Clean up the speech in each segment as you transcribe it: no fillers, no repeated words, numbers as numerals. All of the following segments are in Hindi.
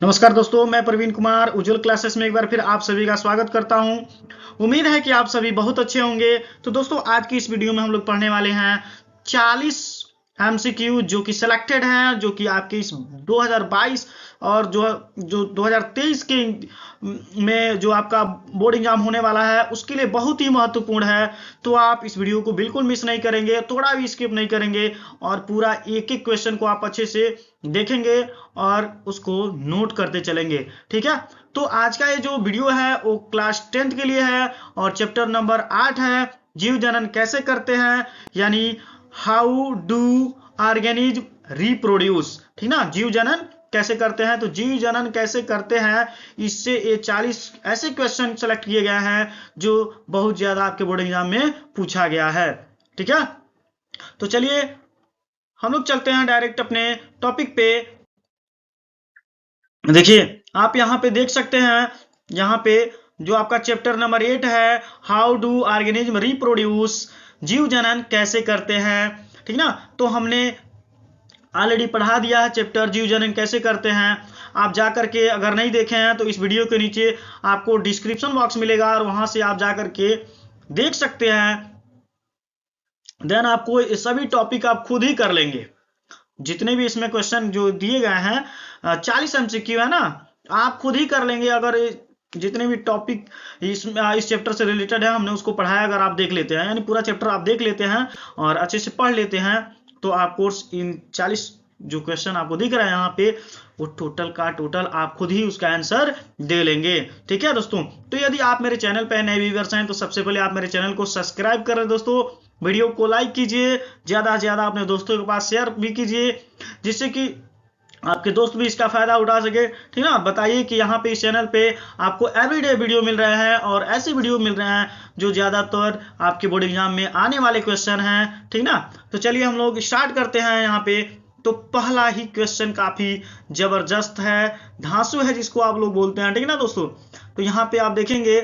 नमस्कार दोस्तों, मैं प्रवीण कुमार उज्जवल क्लासेस में एक बार फिर आप सभी का स्वागत करता हूं। उम्मीद है कि आप सभी बहुत अच्छे होंगे। तो दोस्तों, आज की इस वीडियो में हम लोग पढ़ने वाले हैं 40 एमसीक्यू जो कि सिलेक्टेड हैं, जो कि आपके इस 2022 और जो 2023 के में जो आपका बोर्ड एग्जाम होने वाला है उसके लिए बहुत ही महत्वपूर्ण है। तो आप इस वीडियो को बिल्कुल मिस नहीं करेंगे, थोड़ा भी स्किप नहीं करेंगे और पूरा एक एक क्वेश्चन को आप अच्छे से देखेंगे और उसको नोट करते चलेंगे। ठीक है, तो आज का ये जो वीडियो है वो क्लास 10th के लिए है और चैप्टर नंबर 8 है, जीव जनन कैसे करते हैं, यानी हाउ डू ऑर्गेनिज्म रिप्रोड्यूस। ठीक ना, जीव जनन कैसे करते हैं। तो जीव जनन कैसे करते हैं, इससे ये 40 ऐसे क्वेश्चन सेलेक्ट किए गए हैं जो बहुत ज्यादा आपके बोर्ड एग्जाम में पूछा गया है। ठीक है, तो चलिए हम लोग चलते हैं डायरेक्ट अपने टॉपिक पे। देखिए, आप यहाँ पे देख सकते हैं, यहाँ पे जो आपका चैप्टर नंबर 8 है, हाउ डू ऑर्गेनिज्म रिप्रोड्यूस, जीव जनन कैसे करते हैं। ठीक ना, तो हमने ऑलरेडी पढ़ा दिया है चैप्टर जीव जनन कैसे करते हैं। आप जा करके अगर नहीं देखे हैं तो इस वीडियो के नीचे आपको डिस्क्रिप्शन बॉक्स मिलेगा और वहां से आप जा करके देख सकते हैं। देन आपको ये सभी टॉपिक आप खुद ही कर लेंगे। जितने भी इसमें क्वेश्चन जो दिए गए हैं 40 एमसीक्यू है ना, आप खुद ही कर लेंगे। अगर जितने भी टॉपिक इस चैप्टर से रिलेटेड है हमने उसको पढ़ाया, अगर आप देख लेते हैं, यानी पूरा चैप्टर आप देख लेते हैं और अच्छे से पढ़ लेते हैं, तो आप कोर्स इन 40 जो क्वेश्चन आपको दिख रहा है यहाँ पे, वो टोटल का टोटल आप खुद ही उसका आंसर दे लेंगे। ठीक है दोस्तों, तो यदि आप मेरे चैनल पर नए व्यूअर्स हैं तो सबसे पहले आप मेरे चैनल को सब्सक्राइब करें दोस्तों, वीडियो को लाइक कीजिए, ज्यादा से ज्यादा अपने दोस्तों के पास शेयर भी कीजिए, जिससे कि आपके दोस्त भी इसका फायदा उठा सके। ठीक ना, बताइए कि यहाँ पे इस चैनल पे आपको एवरीडे वीडियो मिल रहे हैं और ऐसे वीडियो मिल रहे हैं जो ज्यादातर आपके बोर्ड एग्जाम में आने वाले क्वेश्चन हैं। ठीक ना, तो चलिए हम लोग स्टार्ट करते हैं। यहाँ पे तो पहला ही क्वेश्चन काफी जबरदस्त है, धांसू है जिसको आप लोग बोलते हैं। ठीक ना दोस्तों, तो यहाँ पे आप देखेंगे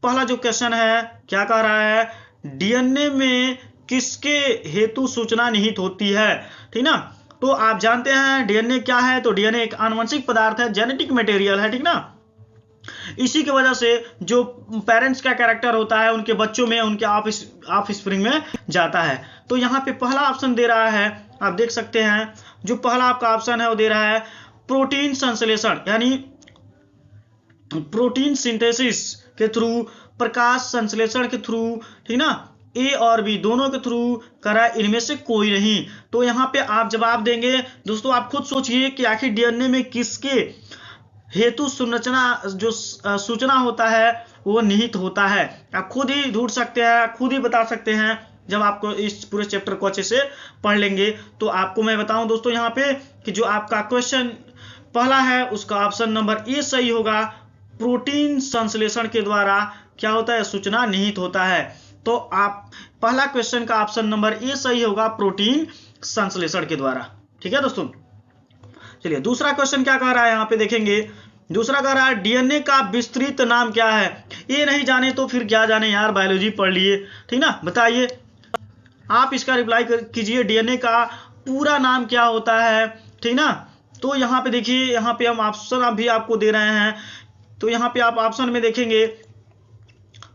पहला जो क्वेश्चन है क्या कह रहा है, डीएनए में किसके हेतु सूचना निहित होती है। ठीक ना, तो आप जानते हैं डीएनए क्या है। तो डीएनए एक आनुवंशिक पदार्थ है, जेनेटिक मटेरियल है। ठीक ना, इसी की वजह से जो पेरेंट्स का कैरेक्टर होता है उनके बच्चों में, उनके ऑफ स्प्रिंग में जाता है। तो यहाँ पे पहला ऑप्शन दे रहा है, आप देख सकते हैं, जो पहला आपका ऑप्शन है वो दे रहा है प्रोटीन संश्लेषण, यानी प्रोटीन सिंथेसिस के थ्रू, प्रकाश संश्लेषण के थ्रू। ठीक ना, ए और बी दोनों के थ्रू करा, इनमें से कोई नहीं। तो यहाँ पे आप जवाब देंगे दोस्तों, आप खुद सोचिए कि आखिर डीएनए में किसके हेतु संरचना जो सूचना होता है वो निहित होता है। आप खुद ही ढूंढ सकते हैं, खुद ही बता सकते हैं जब आपको इस पूरे चैप्टर को अच्छे से पढ़ लेंगे। तो आपको मैं बताऊं दोस्तों यहाँ पे कि जो आपका क्वेश्चन पहला है उसका ऑप्शन नंबर ए सही होगा। प्रोटीन संश्लेषण के द्वारा क्या होता है, सूचना निहित होता है। तो आप पहला क्वेश्चन का ऑप्शन नंबर ए सही होगा, प्रोटीन संश्लेषण के द्वारा। ठीक है दोस्तों, चलिए दूसरा क्वेश्चन क्या कह रहा है, यहाँ पे देखेंगे। दूसरा कह रहा है डीएनए का विस्तृत नाम क्या है। ये नहीं जाने तो फिर क्या जाने यार, बायोलॉजी पढ़ लिए। ठीक ना, बताइए, आप इसका रिप्लाई कीजिए, डीएनए का पूरा नाम क्या होता है। ठीक ना, तो यहाँ पे देखिए, यहाँ पे हम ऑप्शन भी आपको दे रहे हैं। तो यहाँ पे आप ऑप्शन में देखेंगे,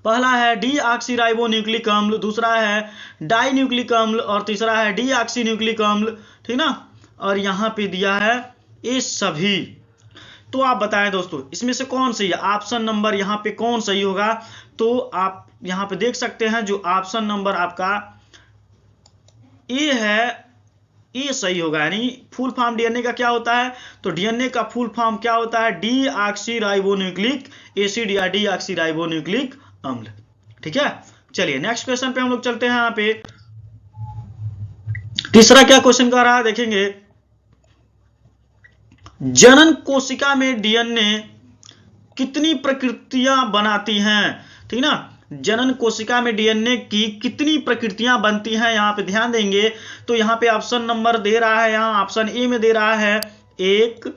पहला है डीऑक्सीराइबोन्यूक्लिक अम्ल, दूसरा है डाई न्यूक्लिक अम्ल और तीसरा है डीऑक्सी न्यूक्लिक अम्ल। ठीक ना, और यहाँ पे दिया है ये सभी। तो आप बताएं दोस्तों इसमें से कौन सही है, ऑप्शन नंबर यहाँ पे कौन सही होगा। तो आप यहाँ पे देख सकते हैं जो ऑप्शन नंबर आपका ए है, ये सही होगा। यानी फुल फॉर्म डीएनए का क्या होता है, तो डीएनए का फुल फॉर्म क्या होता है, डीऑक्सीराइबोन्यूक्लिक एसिड या डीऑक्सीराइबोन्यूक्लिक अम्ल। ठीक है, चलिए नेक्स्ट क्वेश्चन पे हम लोग चलते हैं। यहाँ पे तीसरा क्या क्वेश्चन कर रहा है, देखेंगे, जनन कोशिका में डीएनए कितनी प्रकृतियां बनाती हैं। ठीक ना, जनन कोशिका में डीएनए की कितनी प्रकृतियां बनती हैं, यहां पे ध्यान देंगे। तो यहां पे ऑप्शन नंबर दे रहा है, यहां ऑप्शन ए में दे रहा है 1,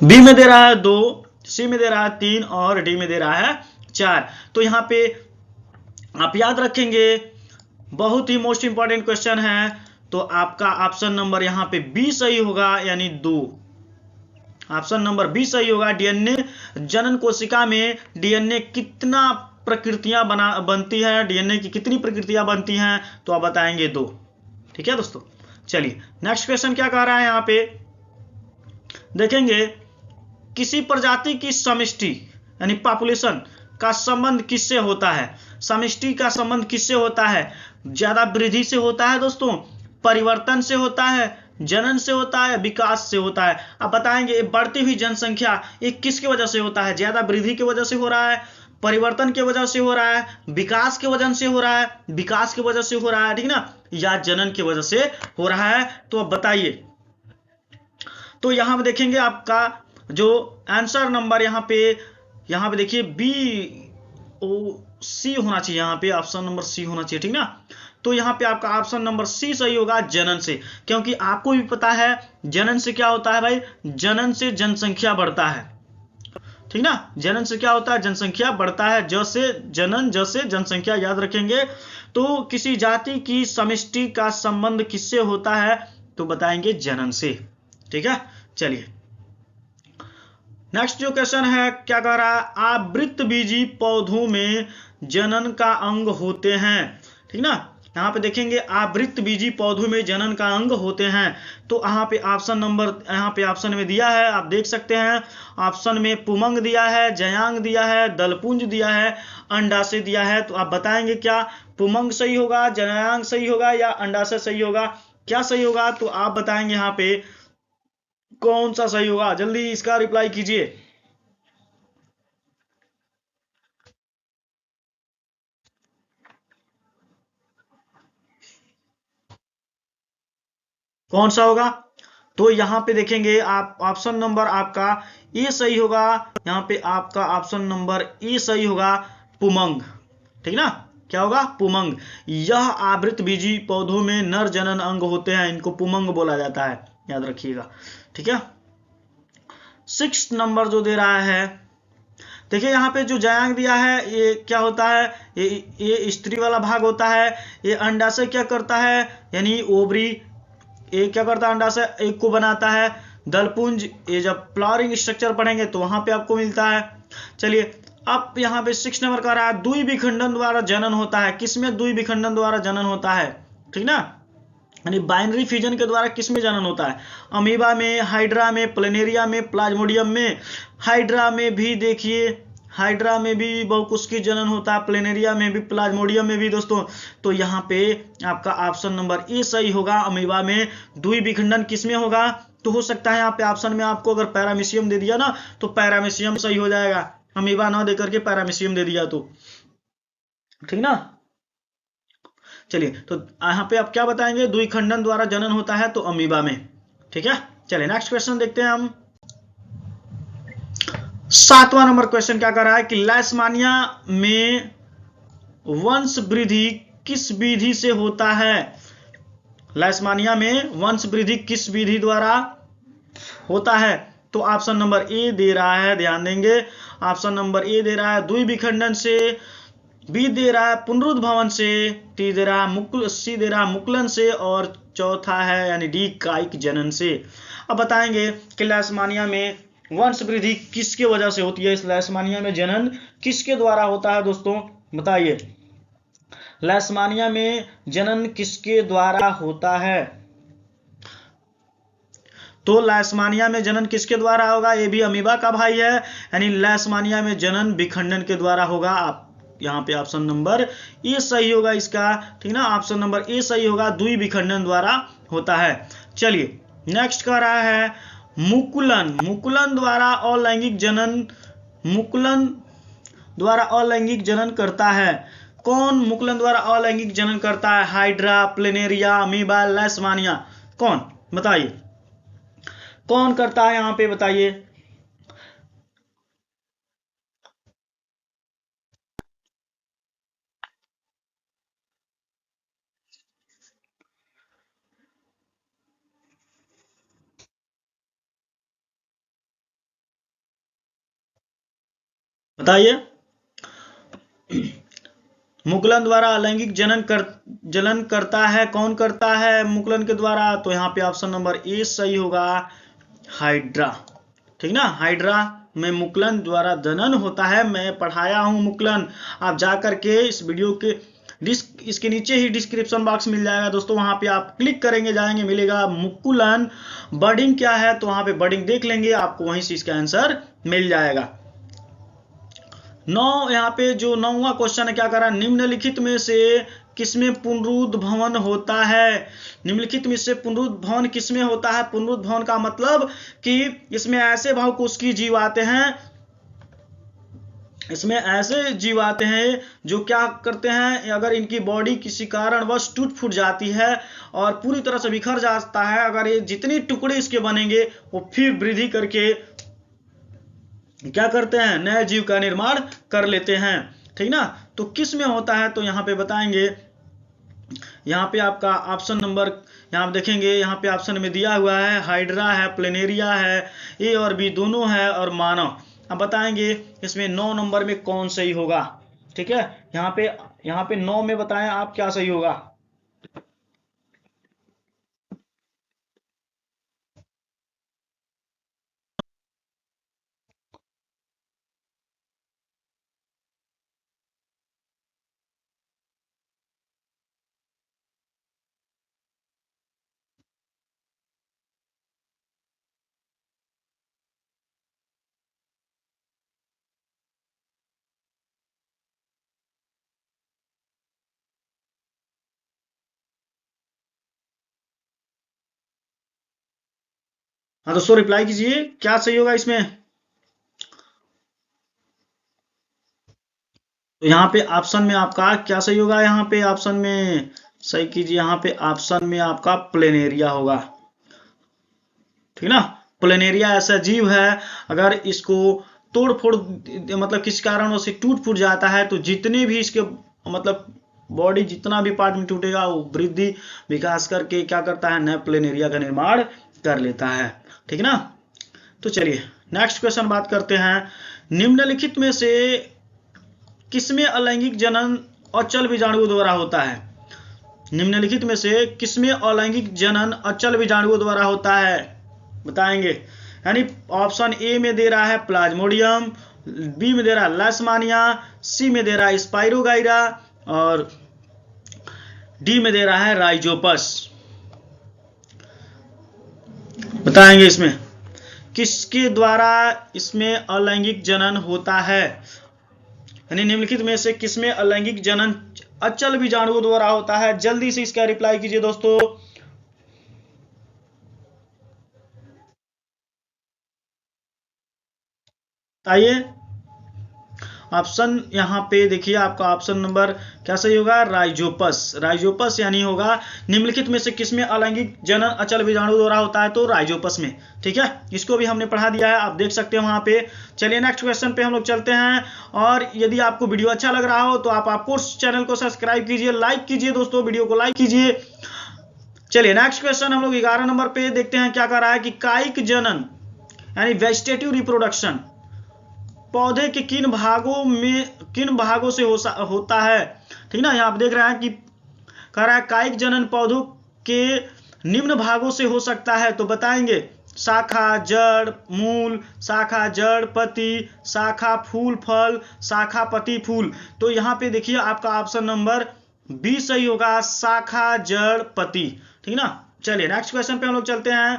बी में दे रहा है 2, सी में दे रहा है 3 और डी में दे रहा है 4। तो यहां पे आप याद रखेंगे, बहुत ही मोस्ट इंपॉर्टेंट क्वेश्चन है, तो आपका ऑप्शन नंबर यहाँ पे बी सही होगा, यानी 2। ऑप्शन नंबर बी सही होगा। डीएनए जनन कोशिका में डीएनए कितना प्रकृतियां बनती है, डीएनए की कितनी प्रकृतियां बनती हैं, तो आप बताएंगे 2। ठीक है दोस्तों, चलिए नेक्स्ट क्वेश्चन क्या कह रहा है यहाँ पे देखेंगे। किसी प्रजाति की समष्टि यानी पॉपुलेशन का संबंध किससे होता है? समष्टि का संबंध किससे होता है? ज्यादा वृद्धि से होता है दोस्तों, परिवर्तन से होता है, जनन से होता है, विकास से होता है। अब बताएंगे बढ़ती हुई जनसंख्या ये किसकी वजह से होता है? ज्यादा वृद्धि की वजह से हो रहा है, परिवर्तन की वजह से हो रहा है, विकास की वजह से हो रहा है, विकास की वजह से हो रहा है, ठीक ना, या जनन की वजह से हो रहा है? तो अब बताइए। तो यहां पे देखेंगे आपका जो आंसर नंबर यहाँ पे देखिए बी ओ सी होना चाहिए, यहाँ पे ऑप्शन नंबर सी होना चाहिए, ठीक ना। तो यहाँ पे आपका ऑप्शन नंबर सी सही होगा, जनन से। क्योंकि आपको भी पता है जनन से क्या होता है भाई, जनन से जनसंख्या बढ़ता है, ठीक ना। जनन से क्या होता है, जनसंख्या बढ़ता है। ज से जनन, ज से जनसंख्या, याद रखेंगे। तो किसी जाति की समष्टि का संबंध किससे होता है? तो बताएंगे जनन से, ठीक है। चलिए नेक्स्ट जो क्वेश्चन है क्या कह रहा है, आवृतबीजी पौधों में जनन का अंग होते हैं, ठीक ना। यहाँ पे देखेंगे आवृतबीजी पौधों में जनन का अंग होते हैं। तो यहाँ पे ऑप्शन नंबर यहाँ पे ऑप्शन में दिया है, आप देख सकते हैं। ऑप्शन में पुमंग दिया है, जयांग दिया है, दलपुंज दिया है, अंडाशय दिया है। तो आप बताएंगे क्या पुमंग सही होगा, जयांग सही होगा, या अंडाशय सही होगा? क्या सही होगा? तो आप बताएंगे यहाँ पे कौन सा सही होगा, जल्दी इसका रिप्लाई कीजिए। कौन सा होगा? तो यहां पे देखेंगे आप ऑप्शन नंबर आपका ए सही होगा। यहां पे आपका ऑप्शन नंबर ए सही होगा, पुमंग, ठीक ना। क्या होगा? पुमंग। यह आवृतबीजी पौधों में नर जनन अंग होते हैं, इनको पुमंग बोला जाता है, याद रखिएगा, ठीक है। 6 नंबर जो दे रहा है, देखिए यहाँ पे जो जयांग दिया है ये क्या होता है, ये स्त्री वाला भाग होता है। ये अंडाशय क्या करता है, यानी ओवरी, ये क्या करता है, अंडाशय एक को बनाता है। दलपुंज, ये जब फ्लावरिंग स्ट्रक्चर पढ़ेंगे तो वहां पे आपको मिलता है। चलिए अब यहाँ पे 6 नंबर का रहा है, द्वि विखंडन द्वारा जनन होता है। किसमें द्वि विखंडन द्वारा जनन होता है, ठीक ना, यानी बाइनरी फ्यूजन के द्वारा किसमें जनन होता है? अमीबा में, हाइड्रा में, प्लेनेरिया में, प्लाज्मोडियम में। हाइड्रा में भी देखिए, हाइड्रा में भी बहुकोशिकीय जनन होता है, प्लेनेरिया में भी, प्लाज्मोडियम में भी दोस्तों। तो यहाँ पे आपका ऑप्शन नंबर ए सही होगा, अमीबा में द्वि विखंडन किसमें होगा? तो हो सकता है यहाँ पे ऑप्शन में आपको अगर पैरामीशियम दे दिया ना तो पैरामीशियम सही हो जाएगा, अमीबा ना देकर के पैरामीशियम दे दिया तो, ठीक ना। चलिए तो यहाँ पे आप क्या बताएंगे, द्विखंडन द्वारा जनन होता है तो अमीबा में, ठीक है। चलिए नेक्स्ट क्वेश्चन देखते हैं हम। 7वां नंबर क्वेश्चन क्या कर रहा है कि लैशमानिया में वंश वृद्धि किस विधि से होता है? लैशमानिया में वंश वृद्धि किस विधि द्वारा होता है? तो ऑप्शन नंबर ए दे रहा है, ध्यान देंगे। ऑप्शन नंबर ए दे रहा है द्वि विखंडन से, बी दे रहा है पुनरुद्भवन से, टी दे रहा है सी दे रहा है मुकुलन से, और चौथा है यानी डी कायिक जनन से। अब बताएंगे कि लैशमानिया में वंश वृद्धि किसके वजह से होती है, इस लैशमानिया में जनन किसके द्वारा होता है दोस्तों, बताइए। लैशमानिया में जनन किसके द्वारा होता है? तो लैशमानिया में जनन किसके द्वारा होगा? ये भी अमीबा का भाई है, यानी लैशमानिया में जनन विखंडन के द्वारा होगा। आप यहाँ पे ऑप्शन नंबर ए सही होगा इसका, ठीक ना। ऑप्शन नंबर ए सही होगा, द्वि विखंडन द्वारा होता है। चलिए नेक्स्ट कह रहा है मुकुलन, मुकुलन द्वारा अलैंगिक जनन, मुकुलन द्वारा अलैंगिक जनन करता है। कौन मुकुलन द्वारा अलैंगिक जनन करता है? हाइड्रा, प्लेनेरिया, अमीबा, लैशमानिया, कौन? बताइए कौन करता है यहाँ पे, बताइए। बताइए मुकुलन द्वारा अलैंगिक जनन करता है, कौन करता है मुकुलन के द्वारा? तो यहाँ पे ऑप्शन नंबर ए सही होगा, हाइड्रा। ठीक ना, हाइड्रा में मुकुलन द्वारा जनन होता है। मैं पढ़ाया हूं मुकुलन, आप जाकर के इस वीडियो के इसके नीचे ही डिस्क्रिप्शन बॉक्स मिल जाएगा दोस्तों, वहां पे आप क्लिक करेंगे, जाएंगे, मिलेगा मुकुलन। बर्डिंग क्या है तो वहां पे बर्डिंग देख लेंगे, आपको वहीं से इसका आंसर मिल जाएगा। 9 यहाँ पे जो 9वां क्वेश्चन है, क्या करा, निम्नलिखित में से किसमें पुनरुद्भवन होता है? निम्नलिखित में से पुनरुद्भवन किसमें होता है? पुनरुद्भवन का मतलब कि इसमें ऐसे बहुकोशिकीय जीव आते हैं, इसमें ऐसे जीव आते हैं जो क्या करते हैं, अगर इनकी बॉडी किसी कारणवश टूट फूट जाती है और पूरी तरह से बिखर जाता है, अगर ये जितने टुकड़े इसके बनेंगे वो फिर वृद्धि करके क्या करते हैं, नए जीव का निर्माण कर लेते हैं। ठीक ना, तो किस में होता है तो यहाँ पे बताएंगे। यहाँ पे आपका ऑप्शन नंबर यहाँ देखेंगे, यहाँ पे ऑप्शन में दिया हुआ है हाइड्रा है, प्लेनेरिया है, ए और बी दोनों है और मानव। अब बताएंगे इसमें 9 नंबर में कौन सही होगा। ठीक है, यहाँ पे 9 में बताएं आप क्या सही होगा। हाँ दोस्तों रिप्लाई कीजिए, क्या सही होगा इसमें। तो यहाँ पे ऑप्शन में आपका क्या सही होगा, यहाँ पे ऑप्शन में सही कीजिए, यहाँ पे ऑप्शन में आपका प्लेनेरिया होगा। ठीक ना, प्लेनेरिया ऐसा जीव है, अगर इसको तोड़ फोड़ मतलब किस कारणों से टूट फूट जाता है तो जितने भी इसके मतलब बॉडी जितना भी पार्ट में टूटेगा वो वृद्धि विकास करके क्या करता है, नए प्लेनेरिया का निर्माण कर लेता है। ठीक ना, तो चलिए नेक्स्ट क्वेश्चन बात करते हैं। निम्नलिखित में से किसमें अलैंगिक जनन अचल बीजाणुओं द्वारा होता है? निम्नलिखित में से किसमें अलैंगिक जनन अचल बीजाणुओं द्वारा होता है, बताएंगे। यानी ऑप्शन ए में दे रहा है प्लाज्मोडियम, बी में दे रहा है लेशमानिया, सी में दे रहा है स्पाइरोगाइरा और डी में दे रहा है राइजोपस। बताएंगे इसमें किसके द्वारा इसमें अलैंगिक जनन होता है, यानी निम्नलिखित में से किसमें अलैंगिक जनन अचल बीजाणुओं द्वारा होता है। जल्दी से इसका रिप्लाई कीजिए दोस्तों। आइए ऑप्शन यहाँ पे देखिए, आपका ऑप्शन नंबर क्या सही होगा, राइजोपस। राइजोपस यानी होगा निम्नलिखित में से किसमें अलैंगिक जनन अचल बीजाणु द्वारा होता है, तो राइजोपस में। ठीक है, इसको भी हमने पढ़ा दिया है, आप देख सकते हैं वहां पे। चलिए नेक्स्ट क्वेश्चन पे हम लोग चलते हैं। और यदि आपको वीडियो अच्छा लग रहा हो तो आप चैनल को सब्सक्राइब कीजिए, लाइक कीजिए दोस्तों, वीडियो को लाइक कीजिए। चलिए नेक्स्ट क्वेश्चन हम लोग 11 नंबर पे देखते हैं, क्या कर रहा है कि कायिक जनन यानी वेजिटेटिव रिप्रोडक्शन पौधे के किन भागों से होता है। ठीक ना, यहाँ आप देख रहे हैं कि कह रहा है कायिक जनन पौधों के निम्न भागों से हो सकता है, तो बताएंगे शाखा, जड़, मूल, शाखा, जड़, पत्ती, शाखा, फूल, फल, शाखा, पत्ती, फूल। तो यहाँ पे देखिए आपका ऑप्शन नंबर बी सही होगा, शाखा, जड़, पत्ती। ठीक ना, चलिए नेक्स्ट क्वेश्चन पे हम लोग चलते हैं।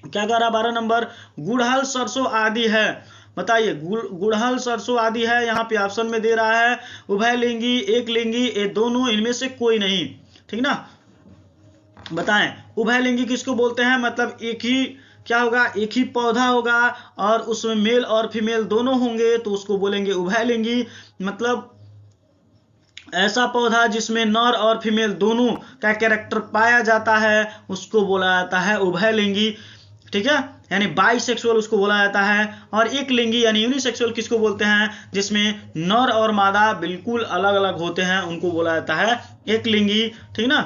क्या कह रहा है 12 नंबर, गुड़हल, सरसों आदि है, बताइए। गुड़हल, सरसों आदि है, यहाँ पे ऑप्शन में दे रहा है उभयलिंगी, एक लिंगी, ये दोनों, इनमें से कोई नहीं। ठीक ना, बताएं उभयलिंगी किसको बोलते हैं, मतलब एक ही क्या होगा, एक ही पौधा होगा और उसमें मेल और फीमेल दोनों होंगे तो उसको बोलेंगे उभयलिंगी। मतलब ऐसा पौधा जिसमें नर और फीमेल दोनों का कैरेक्टर पाया जाता है उसको बोला जाता है उभयलिंगी। ठीक है, यानी बाइसेक्सुअल उसको बोला जाता है। और एक लिंगी यानी यूनिसेक्सुअल किसको बोलते हैं, जिसमें नर और मादा बिल्कुल अलग अलग होते हैं, उनको बोला जाता है एक लिंगी। ठीक ना,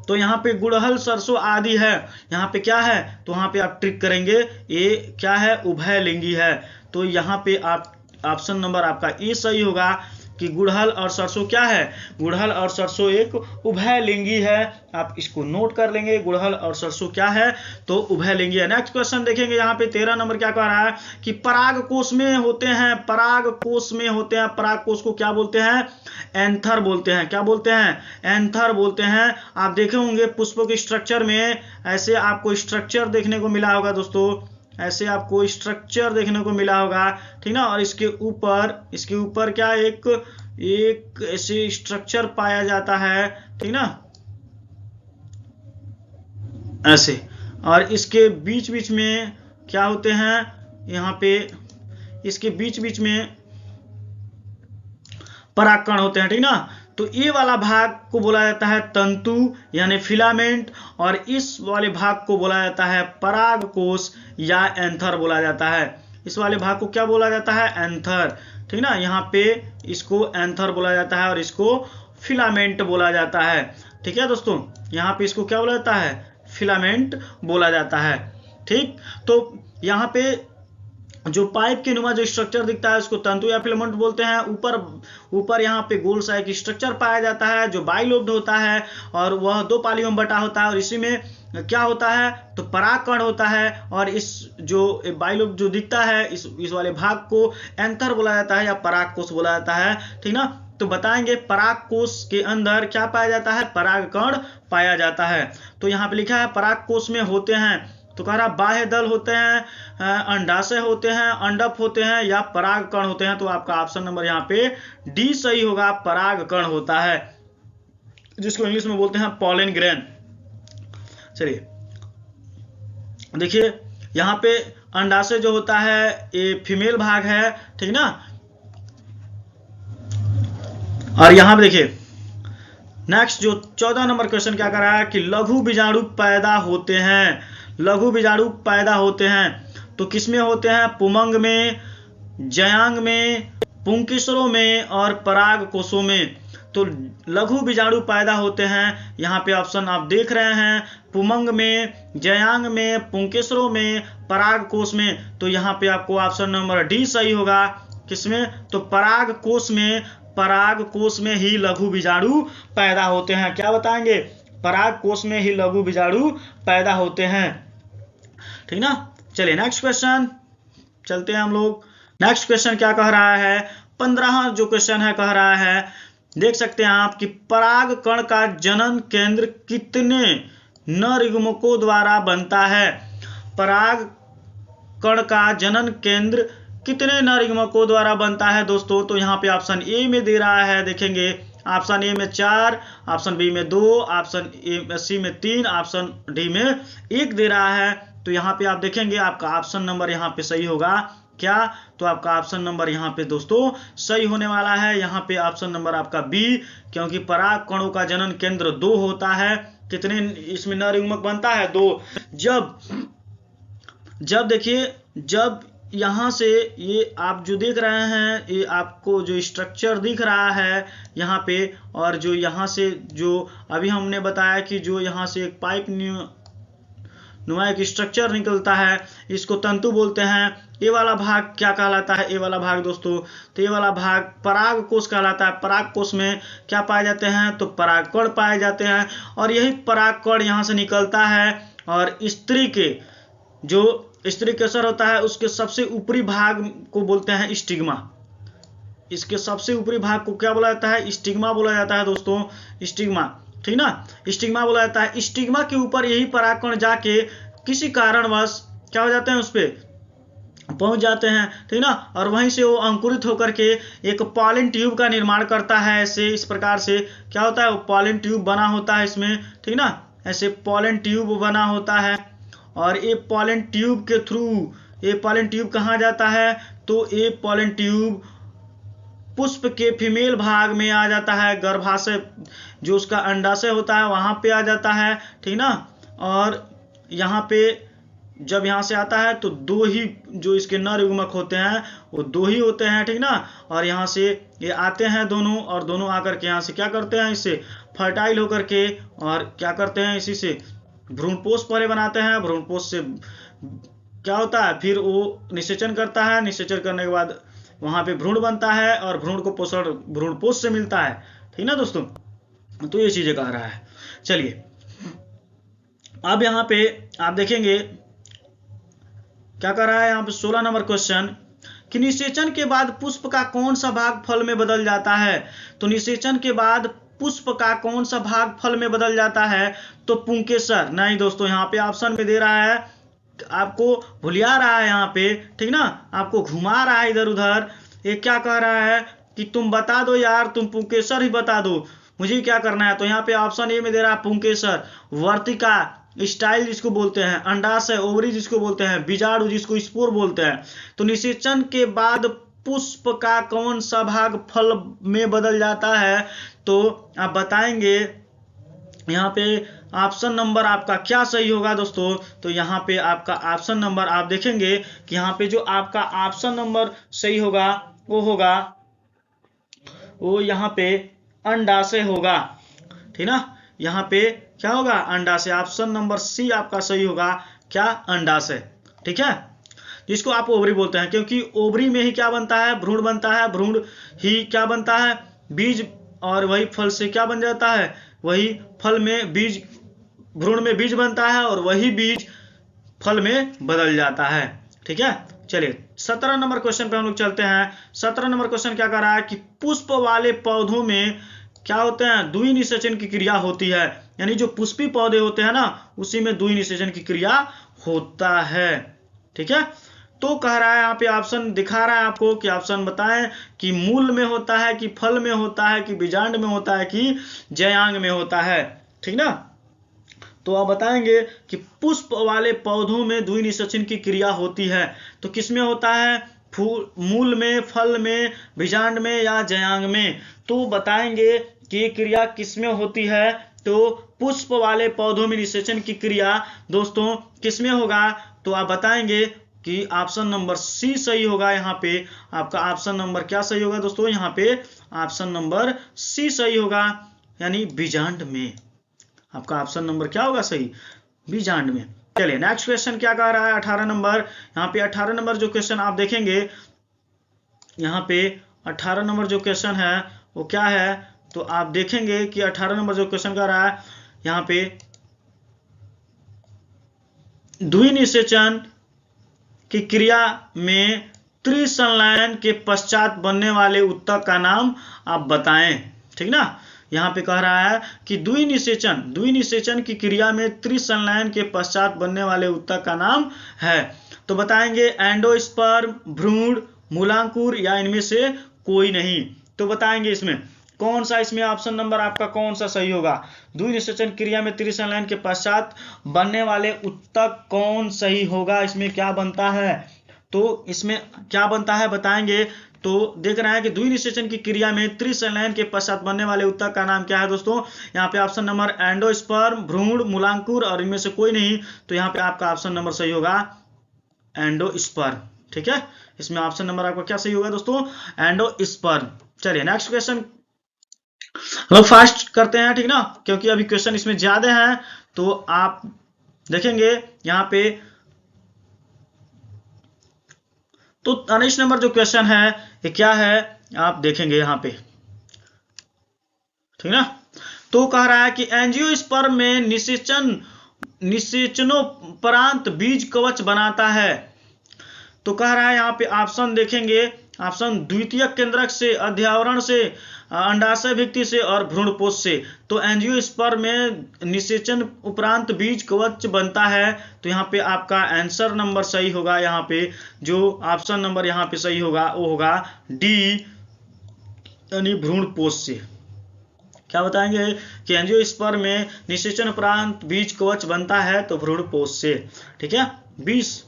तो यहाँ पे गुड़हल, सरसों आदि है, यहाँ पे क्या है, तो यहाँ पे आप ट्रिक करेंगे, ये क्या है, उभयलिंगी है। तो यहाँ पे आप ऑप्शन नंबर आपका ए सही होगा। कि गुड़हल और सरसों क्या है, गुड़हल और सरसों एक उभयलिंगी है। आप इसको नोट कर लेंगे, गुड़हल और सरसों क्या है, तो उभयलिंगी है। नेक्स्ट क्वेश्चन देखेंगे यहाँ पे 13 नंबर क्या कह रहा है कि पराग कोश में होते हैं, पराग कोश में होते हैं, पराग कोश को क्या बोलते हैं, एंथर बोलते हैं। क्या बोलते हैं, एंथर बोलते हैं। आप देखे होंगे पुष्पों के स्ट्रक्चर में ऐसे आपको स्ट्रक्चर देखने को मिला होगा दोस्तों, ऐसे आपको स्ट्रक्चर देखने को मिला होगा, ठीक ना। और इसके ऊपर क्या एक ऐसे स्ट्रक्चर पाया जाता है, ठीक ना, ऐसे। और इसके बीच बीच में क्या होते हैं, यहाँ पे इसके बीच बीच में परागकण होते हैं, ठीक ना। तो ये वाला भाग को बोला जाता है तंतु यानी फिलामेंट, और इस वाले भाग को बोला जाता है परागकोश या एंथर बोला जाता है। इस वाले भाग को क्या बोला जाता है, एंथर, ठीक ना। यहाँ पे इसको एंथर बोला जाता है और इसको फिलामेंट बोला जाता है, ठीक है दोस्तों। यहाँ पे इसको क्या बोला जाता है, फिलामेंट बोला जाता है, ठीक। तो यहाँ पे जो पाइप के नुमा जो स्ट्रक्चर दिखता है उसको तंतु या फिलामेंट बोलते हैं। ऊपर यहाँ पे गोल सा एक स्ट्रक्चर पाया जाता है जो बाइलोब्ड होता है और वह 2 पालियों में बटा होता है, और इसी में क्या होता है, तो परागकण होता है। और इस जो बाइलोब्ड जो दिखता है इस वाले भाग को एंथर बोला जाता है या परागकोश बोला जाता है, ठीक ना। तो बताएंगे परागकोश के अंदर क्या पाया जाता है, परागकण पाया जाता है। तो यहाँ पे लिखा है परागकोश में होते हैं, तो कह रहा बाह्य दल होते हैं, अंडाशय होते हैं, अंडप होते हैं या परागकण होते हैं। तो आपका ऑप्शन नंबर यहाँ पे डी सही होगा, परागकण होता है, जिसको इंग्लिश में बोलते हैं पॉलन ग्रेन। चलिए देखिए यहाँ पे अंडाशय जो होता है ये फीमेल भाग है, ठीक ना। और यहाँ पे देखिए नेक्स्ट जो 14 नंबर क्वेश्चन क्या कर रहा है कि लघु बीजाणु पैदा होते हैं, लघु बीजाणु पैदा होते हैं। तो किसमें होते हैं, पुमंग में, जयांग में, पुंकेसरों में और पराग कोशों में। तो लघु बीजाणु पैदा होते हैं, यहाँ पे ऑप्शन आप देख रहे हैं, पुमंग में, जयांग में, पुंकेसरों में, पराग कोश में। तो यहाँ पे आपको ऑप्शन नंबर डी सही होगा, किसमें, तो पराग कोश में, पराग कोश में ही लघु बीजाणु पैदा होते हैं। क्या बताएंगे, पराग कोश में ही लघु बीजाणु पैदा होते हैं, ठीक ना। चलिए नेक्स्ट क्वेश्चन चलते हैं हम लोग। नेक्स्ट क्वेश्चन क्या कह रहा है, 15 जो क्वेश्चन है कह रहा है, देख सकते हैं आप कि पराग कण का जनन केंद्र कितने नर युग्मकों द्वारा बनता है। पराग कण का जनन केंद्र कितने नर युग्मकों द्वारा बनता है दोस्तों। तो यहाँ पे ऑप्शन ए में दे रहा है, देखेंगे ऑप्शन ए में 4, ऑप्शन बी में 2, ऑप्शन सी में 3, ऑप्शन डी में 1 दे रहा है। तो यहाँ पे आप देखेंगे आपका ऑप्शन नंबर यहाँ पे सही होगा क्या, तो आपका ऑप्शन नंबर यहाँ पे दोस्तों सही होने वाला है। यहाँ पे ऑप्शन नंबर आपका बी, क्योंकि पराग कणों का जनन केंद्र 2 होता है। कितने इसमें नर युग्मक बनता है, 2। जब देखिए, जब यहाँ से ये आप जो देख रहे हैं, ये आपको जो स्ट्रक्चर दिख रहा है यहाँ पे, और जो यहाँ से जो अभी हमने बताया कि जो यहाँ से एक पाइप नुमा एक स्ट्रक्चर निकलता है, इसको तंतु बोलते हैं। ये वाला भाग क्या कहलाता है, ये वाला भाग दोस्तों, तो ये वाला भाग पराग कोश कहलाता है। पराग कोश में क्या पाए जाते हैं, तो परागकण पाए जाते हैं, और यही परागकण यहाँ से निकलता है। और स्त्री के जो स्त्री केसर होता है उसके सबसे ऊपरी भाग को बोलते हैं स्टिग्मा। इसके सबसे ऊपरी भाग को क्या बोला जाता है, स्टिग्मा बोला जाता है दोस्तों, स्टिग्मा, ठीक ना, स्टिग्मा बोला जाता है। स्टिग्मा के ऊपर यही परागकण जाके किसी कारणवश क्या हो जाते हैं, उस पे पहुंच जाते हैं, ठीक ना। और वहीं से वो अंकुरित होकर के एक पॉलन ट्यूब का निर्माण करता है। ऐसे इस प्रकार से क्या होता है, वो पॉलन ट्यूब बना होता है इसमें, ठीक ना, ऐसे पॉलन ट्यूब बना होता है। और ये पॉलन ट्यूब के थ्रू, ये पॉलन ट्यूब कहाँ जाता है, तो ये पॉलन ट्यूब पुष्प के फीमेल भाग में आ जाता है, गर्भाशय जो उसका अंडाशय होता है वहां पे आ जाता है, ठीक ना। और यहाँ पे जब यहाँ से आता है तो 2 ही जो इसके नर युग्मक होते हैं वो 2 ही होते हैं, ठीक ना। और यहाँ से ये आते हैं दोनों, और दोनों आकर के यहाँ से क्या करते हैं, इससे फर्टाइल होकर के, और क्या करते हैं, इसी से भ्रूणपोष पहले बनाते हैं। भ्रूणपोष से क्या होता है, फिर वो निषेचन करता है, निषेचन करने के बाद वहां पे भ्रूण बनता है और भ्रूण को पोषण भ्रूणपोष से मिलता है। ठीक ना दोस्तों, तो ये चीजें कह रहा है। चलिए अब यहाँ पे आप देखेंगे क्या कर रहा है यहाँ पे 16 नंबर क्वेश्चन कि निषेचन के बाद पुष्प का कौन सा भाग फल में बदल जाता है। तो निषेचन के बाद पुष्प का कौन सा भाग फल में बदल जाता है, तो पुंकेसर। नहीं दोस्तों, यहाँ पे ऑप्शन में दे रहा है, आपको भुलिया रहा है यहाँ पे, ठीक ना, आपको घुमा रहा है इधर उधर। ये क्या कह रहा है कि तुम बता दो यार, तुम पुंकेसर ही बता दो, मुझे क्या करना है। तो यहाँ पे ऑप्शन ए में दे रहा है पुंकेसर, वर्तिका, स्टाइल जिसको बोलते हैं, अंडाशय, ओवरी जिसको बोलते हैं, बीजाणु जिसको स्पोर बोलते हैं। तो निषेचन के बाद पुष्प का कौन सा भाग फल में बदल जाता है, तो आप बताएंगे यहाँ पे ऑप्शन नंबर आपका क्या सही होगा दोस्तों। तो यहाँ पे आपका ऑप्शन नंबर आप देखेंगे कि यहाँ पे जो आपका ऑप्शन नंबर सही होगा वो यहाँ पे अंडाशय होगा। ठीक ना, यहाँ पे क्या होगा, अंडाशय। ऑप्शन नंबर सी आपका सही होगा, क्या, अंडाशय। ठीक है, जिसको आप ओवरी बोलते हैं, क्योंकि ओवरी में ही क्या बनता है, भ्रूण बनता है, भ्रूण ही क्या बनता है, बीज, और वही फल से क्या बन जाता है, वही फल में बीज, भ्रूण में बीज बनता है और वही बीज फल में बदल जाता है। ठीक है, चलिए 17 नंबर क्वेश्चन पे हम लोग चलते हैं। 17 नंबर क्वेश्चन क्या कर रहा है कि पुष्प वाले पौधों में क्या होते हैं, द्वि निषेचन की क्रिया होती है। यानी जो पुष्पी पौधे होते हैं ना, उसी में द्वि निषेचन की क्रिया होता है। ठीक है, तो कह रहा है यहाँ पे ऑप्शन दिखा रहा है आपको कि ऑप्शन बताएं कि मूल में होता है, कि फल में होता है, कि बीजांड में होता है, कि जयांग में होता है। ठीक ना, तो आप बताएंगे कि पुष्प वाले पौधों में द्वि निषेचन की क्रिया होती है, तो किसमें होता है, मूल में, फल में, बीजांड में या जयांग में। तो बताएंगे कि ये क्रिया किसमें होती है, तो पुष्प वाले पौधों में निषेचन की क्रिया दोस्तों किसमें होगा, तो आप बताएंगे कि ऑप्शन नंबर सी सही होगा। यहाँ पे आपका ऑप्शन नंबर क्या सही होगा दोस्तों, यहाँ पे ऑप्शन नंबर सी सही होगा, यानी बीजांड में। आपका ऑप्शन नंबर क्या होगा सही, बीजांड में। चलिए नेक्स्ट क्वेश्चन क्या कह रहा है, 18 नंबर। यहाँ पे 18 नंबर जो क्वेश्चन आप देखेंगे, यहाँ पे 18 नंबर जो क्वेश्चन है वो क्या है, तो आप देखेंगे कि 18 नंबर जो क्वेश्चन कह रहा है, यहाँ पे द्वि निषेचन की क्रिया में त्रिसंलयन के पश्चात बनने वाले उत्तक का नाम आप बताएं। ठीक ना, यहाँ पे कह रहा है कि द्वि निषेचन की क्रिया में त्रिसंलयन के पश्चात बनने वाले उत्तक का नाम है। तो बताएंगे एंडोस्पर्म, भ्रूण, मूलांकुर या इनमें से कोई नहीं। तो बताएंगे इसमें कौन सा, इसमें ऑप्शन नंबर आपका कौन सा सही होगा, द्वि निषेचन क्रिया में त्रिसंलयन के पश्चात बनने वाले उत्तक कौन सही होगा, इसमें क्या बनता है, तो इसमें क्या बनता है बताएंगे। तो देख रहे हैं कि द्वि निषेचन की क्रिया में त्रिसंलयन के पश्चात बनने वाले उत्तक का नाम क्या है दोस्तों, यहाँ पे ऑप्शन नंबर एंडोस्पर्म, भ्रूण, मूलांकुर और इनमें से कोई नहीं। तो यहाँ पे आपका ऑप्शन नंबर सही होगा एंडोस्पर्म। ठीक है, इसमें ऑप्शन नंबर आपका क्या सही होगा दोस्तों, एंडोस्पर्म। चलिए नेक्स्ट क्वेश्चन हम लोग फास्ट करते हैं, ठीक ना, क्योंकि अभी क्वेश्चन इसमें ज्यादा हैं। तो आप देखेंगे यहाँ पे, तो 19 नंबर जो क्वेश्चन है ये क्या है, आप देखेंगे यहाँ पे। ठीक ना, तो कह रहा है कि एंजियोस्पर्म में निषेचनोपरांत बीज कवच बनाता है। तो कह रहा है यहाँ पे ऑप्शन देखेंगे, ऑप्शन द्वितीयक केंद्रक से, अध्यावरण से, अंडाशय भित्ति से और भ्रूणपोष से। तो एंजियोस्पर्म में निषेचन उपरांत बीज कवच बनता है। तो यहाँ पे आपका आंसर नंबर सही होगा, यहाँ पे जो ऑप्शन नंबर यहाँ पे सही होगा वो होगा डी, यानी भ्रूणपोष से। क्या बताएंगे कि एंजियोस्पर्म में निषेचन उपरांत बीज कवच बनता है, तो भ्रूणपोष से। ठीक है, 20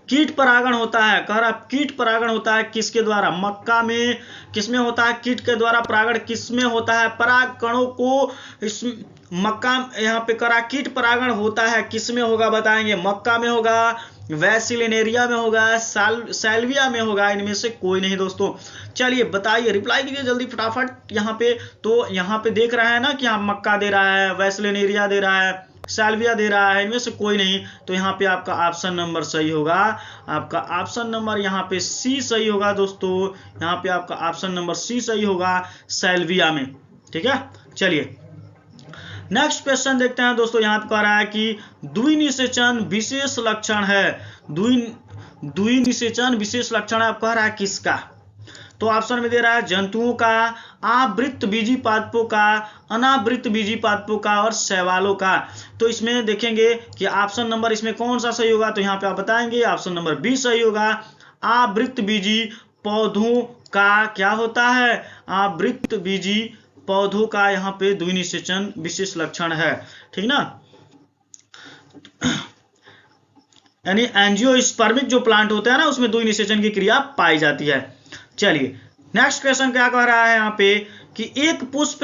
कीट परागण होता है, कह रहा कीट परागण होता है किसके द्वारा, मक्का में किसमें होता है, कीट के द्वारा परागण किसमें होता है, पराग कणों को इस मक्का, यहाँ पे करा कीट परागण होता है किसमें होगा बताएंगे, मक्का में होगा, वैसिलिनेरिया में होगा, सैल्विया में होगा, इनमें से कोई नहीं दोस्तों। चलिए बताइए, रिप्लाई कीजिए जल्दी फटाफट यहाँ पे। तो यहाँ पे देख रहा है ना कि यहाँ मक्का दे रहा है, वैसिलिनेरिया दे रहा है, सैल्विया दे रहा है, इनमें से कोई नहीं। तो यहाँ पे आपका ऑप्शन नंबर सही होगा, आपका ऑप्शन नंबर यहाँ पे सी सही होगा दोस्तों। यहाँ पे आपका ऑप्शन नंबर सी सही होगा सैल्विया में। ठीक है, चलिए नेक्स्ट क्वेश्चन देखते हैं दोस्तों। यहाँ पे कह रहा है कि द्विनिषेचन विशेष लक्षण है। द्विनिषेचन विशेष लक्षण है, कह रहा है किसका? तो ऑप्शन में दे रहा है जंतुओं का, आवृत्त बीजी पादपों का, अनावृत्त बीजी पादपों का और शैवालों का। तो इसमें देखेंगे कि ऑप्शन नंबर इसमें कौन सा सही होगा, तो यहाँ पे आप बताएंगे ऑप्शन नंबर बी सही होगा। आवृत्त बीजी पौधों का क्या होता है? आवृत्त बीजी पौधों का यहाँ पे द्विनिषेचन विशेष लक्षण है। ठीक ना, यानी एंजियोस्पर्मिक जो प्लांट होते हैं ना, उसमें द्विनिषेचन की क्रिया पाई जाती है। चलिए नेक्स्ट क्वेश्चन क्या कह रहा है यहाँ पे कि एक पुष्प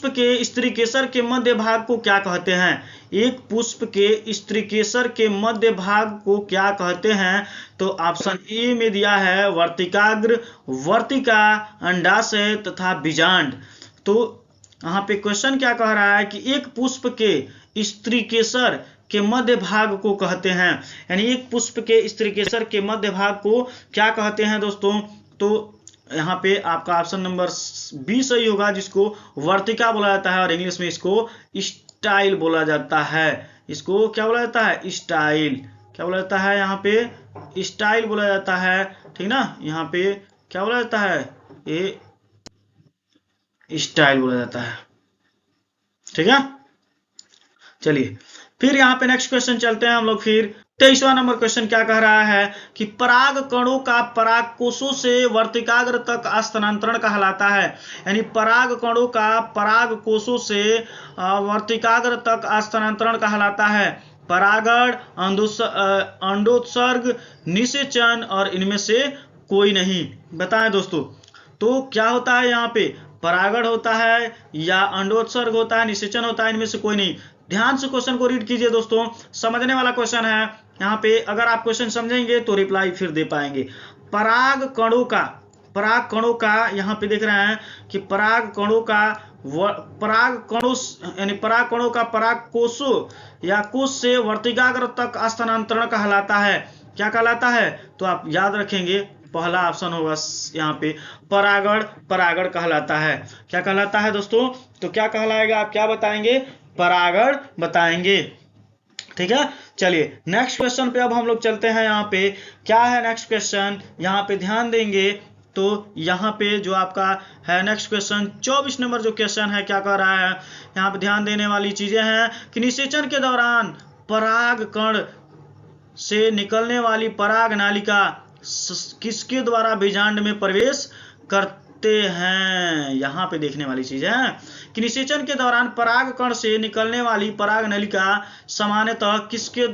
के स्त्री केसर के मध्य भाग को क्या कहते हैं? एक पुष्प के स्त्री केसर के मध्य भाग को क्या कहते हैं? तो ऑप्शन ए में दिया है वर्तिकाग्र, वर्तिका, अंडाशय तथा बीजांड। तो यहाँ पे क्वेश्चन क्या कह रहा है कि एक पुष्प के स्त्री केसर के मध्य भाग को कहते हैं, यानी एक पुष्प के स्त्री केसर के मध्य भाग को क्या कहते हैं दोस्तों? तो यहाँ पे आपका ऑप्शन नंबर बी सही होगा, जिसको वर्तिका बोला जाता है और इंग्लिश में इसको स्टाइल बोला जाता है। इसको क्या बोला जाता है? स्टाइल। क्या बोला जाता है? यहाँ पे स्टाइल बोला जाता है। ठीक ना, यहाँ पे क्या बोला जाता है? ये स्टाइल बोला जाता है। ठीक है, चलिए फिर यहाँ पे नेक्स्ट क्वेश्चन चलते हैं हम लोग। फिर 23वां नंबर क्वेश्चन क्या कह रहा है कि पराग कणों का पराग कोशों से वर्तिकाग्र तक स्थानांतरण कहलाता है। यानी पराग कणों का पराग कोशों से वर्तिकाग्र तक स्थानांतरण कहलाता है। परागण, अंडोत्सर्ग, निषेचन और इनमें से कोई नहीं। बताएं दोस्तों, तो क्या होता है यहाँ पे? परागण होता है या अंडोत्सर्ग होता है, निषेचन होता है, इनमें से कोई नहीं। ध्यान से क्वेश्चन को रीड कीजिए दोस्तों, समझने वाला क्वेश्चन है। यहाँ पे अगर आप क्वेश्चन समझेंगे तो रिप्लाई फिर दे पाएंगे। पराग कणों का यहाँ पे देख रहे हैं कि पराग कणों का पराग कोशों या कोश से वर्तिकाग्र तक स्थानांतरण कहलाता है। क्या कहलाता है? तो आप याद रखेंगे पहला ऑप्शन होगा यहाँ पे परागण कहलाता है। क्या कहलाता है दोस्तों? तो क्या कहलाएगा, आप क्या बताएंगे? परागण बताएंगे। ठीक है, चलिए नेक्स्ट क्वेश्चन पे अब हम लोग चलते हैं। यहाँ पे क्या है नेक्स्ट क्वेश्चन, यहाँ पे ध्यान देंगे तो यहाँ पे जो आपका है नेक्स्ट क्वेश्चन 24 नंबर जो क्वेश्चन है, क्या कह रहा है? यहाँ पे ध्यान देने वाली चीजें हैं कि निषेचन के दौरान पराग कण से निकलने वाली पराग नालिका किसके द्वारा बीजांड में प्रवेश करते हैं? यहाँ पे देखने वाली चीज है कि निषेचन के दौरान पराग कण से निकलने वाली पराग नलिका सामान्यतः किसके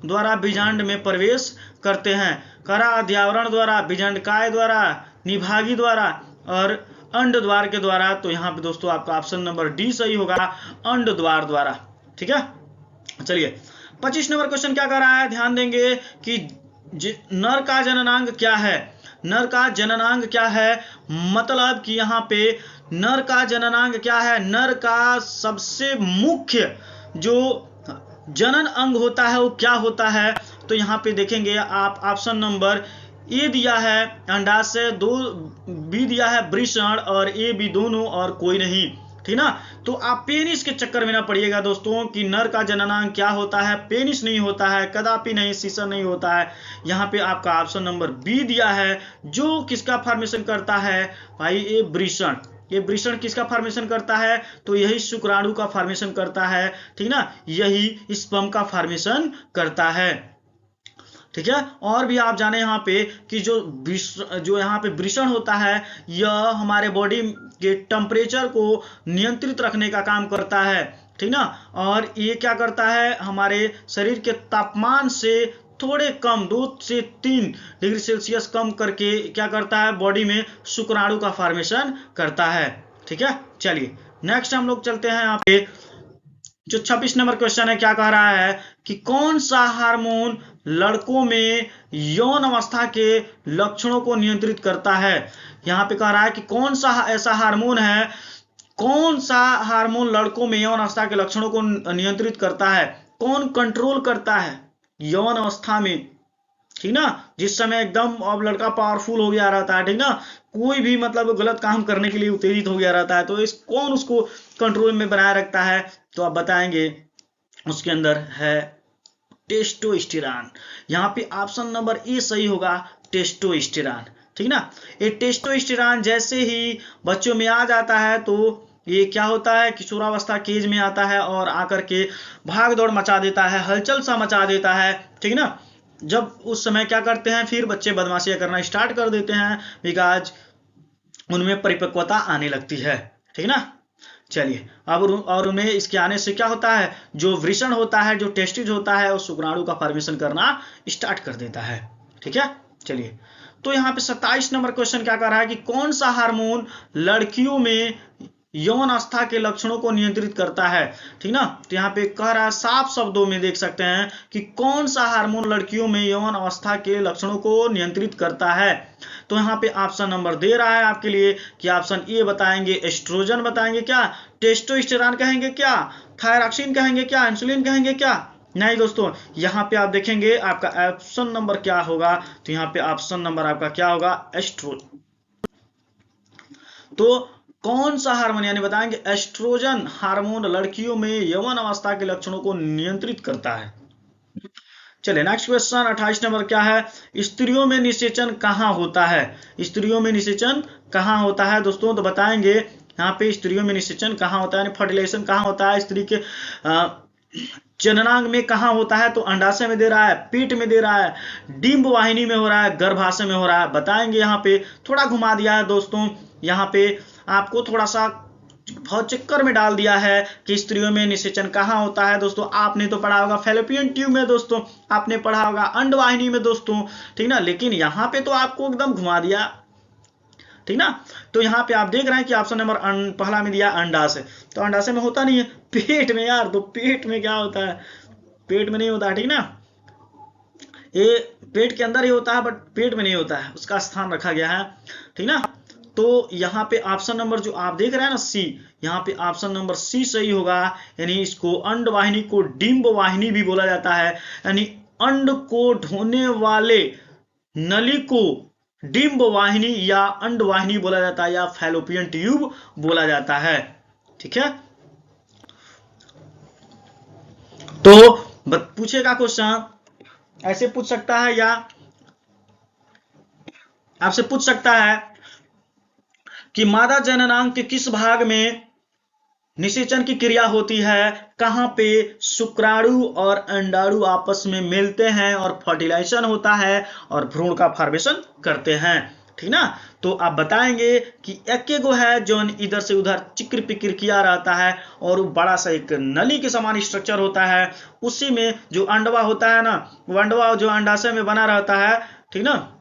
द्वारा बीजांड में प्रवेश करते हैं? करा अध्यावरण द्वारा, बीजांडकाय द्वारा, निभागी द्वारा और अंड द्वार के द्वारा। तो यहाँ पे दोस्तों आपका ऑप्शन नंबर डी सही होगा, अंड द्वार द्वारा। ठीक है, चलिए 25 नंबर क्वेश्चन क्या कर रहा है? ध्यान देंगे कि नर का जननांग क्या है? नर का जननांग क्या है? मतलब कि यहाँ पे नर का जननांग क्या है? नर का सबसे मुख्य जो जनन अंग होता है वो क्या होता है? तो यहाँ पे देखेंगे आप ऑप्शन नंबर ए दिया है अंडाशय, बी दिया है वृषण और ए बी दोनों और कोई नहीं। ठीक ना, तो आप पेनिस के चक्कर में ना पड़िएगा दोस्तों कि नर का जननांग क्या होता है। पेनिस नहीं होता है, कदापि नहीं, सीसर नहीं होता है। यहाँ पे आपका ऑप्शन नंबर बी दिया है, जो किसका फॉर्मेशन करता है भाई? ये वृषण। ये वृषण किसका फॉर्मेशन करता है? तो यही शुक्राणु का फॉर्मेशन करता है। ठीक ना, यही स्पर्म का फॉर्मेशन करता है। ठीक है, और भी आप जाने यहाँ पे कि जो यहाँ पे वृषण होता है, यह हमारे बॉडी के टेम्परेचर को नियंत्रित रखने का काम करता है। ठीक ना, और ये क्या करता है? हमारे शरीर के तापमान से थोड़े कम 2 से 3 डिग्री सेल्सियस कम करके क्या करता है? बॉडी में शुक्राणु का फॉर्मेशन करता है। ठीक है, चलिए नेक्स्ट हम लोग चलते हैं। यहाँ पे जो 26 नंबर क्वेश्चन है, क्या कह रहा है कि कौन सा हार्मोन लड़कों में यौन अवस्था के लक्षणों को नियंत्रित करता है? यहाँ पे कह रहा है कि कौन सा ऐसा हार्मोन है कौन सा हार्मोन लड़कों में यौन अवस्था के लक्षणों को नियंत्रित करता है, कौन कंट्रोल करता है यौन अवस्था में, ठीक ना, जिस समय एकदम अब लड़का पावरफुल हो गया रहता है, ठीक ना, कोई भी मतलब गलत काम करने के लिए उत्तेजित हो गया रहता है, तो इस कौन उसको कंट्रोल में बनाए रखता है, तो आप बताएंगे उसके अंदर है टेस्टोस्टेरॉन। यहाँ पे ऑप्शन नंबर ए सही होगा, टेस्टोस्टेरॉन, ठीक ना। ये टेस्टोस्टेरॉन जैसे ही बच्चों में आ जाता है तो ये क्या होता है, किशोरावस्था की एज में आता है और आकर के भाग दौड़ मचा देता है, हलचल सा मचा देता है, ठीक ना। जब उस समय क्या करते हैं, फिर बच्चे बदमाशियां करना स्टार्ट कर देते हैं, बिकॉज उनमें परिपक्वता आने लगती है, ठीक ना। चलिए अब और उन्हें इसके आने से क्या होता है, जो वृषण होता है, जो टेस्टिज होता है, वो शुक्राणु का फॉर्मेशन करना स्टार्ट कर देता है, ठीक है। चलिए तो यहाँ पे 27 नंबर क्वेश्चन क्या कर रहा है कि कौन सा हार्मोन लड़कियों में यौन अवस्था के लक्षणों को नियंत्रित करता है, ठीक ना। तो यहाँ पे कह रहा है, साफ शब्दों में देख सकते हैं कि कौन सा हार्मोन लड़कियों में यौन अवस्था के लक्षणों को नियंत्रित करता है। तो यहाँ पे ऑप्शन नंबर दे रहा है आपके लिए कि ऑप्शन ए बताएंगे एस्ट्रोजन, बताएंगे क्या, टेस्टोस्टेरॉन कहेंगे क्या, थायरॉक्सिन कहेंगे क्या, इंसुलिन कहेंगे क्या, नहीं दोस्तों, यहाँ पे आप देखेंगे आपका ऑप्शन नंबर क्या होगा, तो यहाँ पे ऑप्शन नंबर आपका क्या होगा, एस्ट्रोजन। तो कौन सा हार्मोन, यानी बताएंगे एस्ट्रोजन हार्मोन लड़कियों में यौवन अवस्था के लक्षणों को नियंत्रित करता है। चलिए नेक्स्ट क्वेश्चन 28 नंबर क्या है, स्त्रियों में निषेचन कहाँ होता है, स्त्रियों में निषेचन कहाँ होता है दोस्तों, तो बताएंगे यहाँ पे स्त्रियों में निषेचन कहाँ होता है, फर्टिलाइजेशन कहाँ होता है, स्त्री के जननांग में कहाँ होता है, तो अंडाशय में दे रहा है, पेट में दे रहा है, डिंब वाहिनी में हो रहा है, गर्भाशय में हो रहा है, बताएंगे। यहाँ पे थोड़ा घुमा दिया है दोस्तों, यहाँ पे आपको थोड़ा सा बहुत चक्कर में डाल दिया है कि स्त्रियों में निषेचन कहाँ होता है। दोस्तों आपने तो पढ़ा होगा फैलोपियन ट्यूब में, दोस्तों आपने पढ़ा होगा अंडवाहिनी में दोस्तों, ठीक ना, लेकिन यहाँ पे तो आपको एकदम घुमा दिया, ठीक ना। तो यहाँ पे आप देख रहे हैं कि ऑप्शन नंबर पहला में दिया अंडाशय, तो अंडाशय में होता नहीं है, पेट में यार, तो पेट में क्या होता है, पेट में नहीं होता है, ठीक ना, ये पेट के अंदर ही होता है बट पेट में नहीं होता है, उसका स्थान रखा गया है, ठीक ना। तो यहाँ पे ऑप्शन नंबर जो आप देख रहे हैं ना सी, यहाँ पे ऑप्शन नंबर सी सही होगा, यानी इसको अंड वाहिनी को डिंब वाहिनी भी बोला जाता है, यानी अंड को ढोने वाले नली को डिंब वाहिनी या अंड वाहिनी बोला जाता है, या फैलोपियन ट्यूब बोला जाता है, ठीक है। तो पूछेगा क्वेश्चन, ऐसे पूछ सकता है या आपसे पूछ सकता है कि मादा जननांग के किस भाग में निषेचन की क्रिया होती है, कहां पे शुक्राणु और अंडाणु आपस में मिलते हैं और फर्टिलाइजेशन होता है और भ्रूण का फॉर्मेशन करते हैं, ठीक ना। तो आप बताएंगे कि एक गो है जो इधर से उधर चिक्र पिक्र किया रहता है और बड़ा सा एक नली के समान स्ट्रक्चर होता है, उसी में जो अंडवा होता है ना, वो अंडवा जो अंडाशय में बना रहता है, ठीक ना,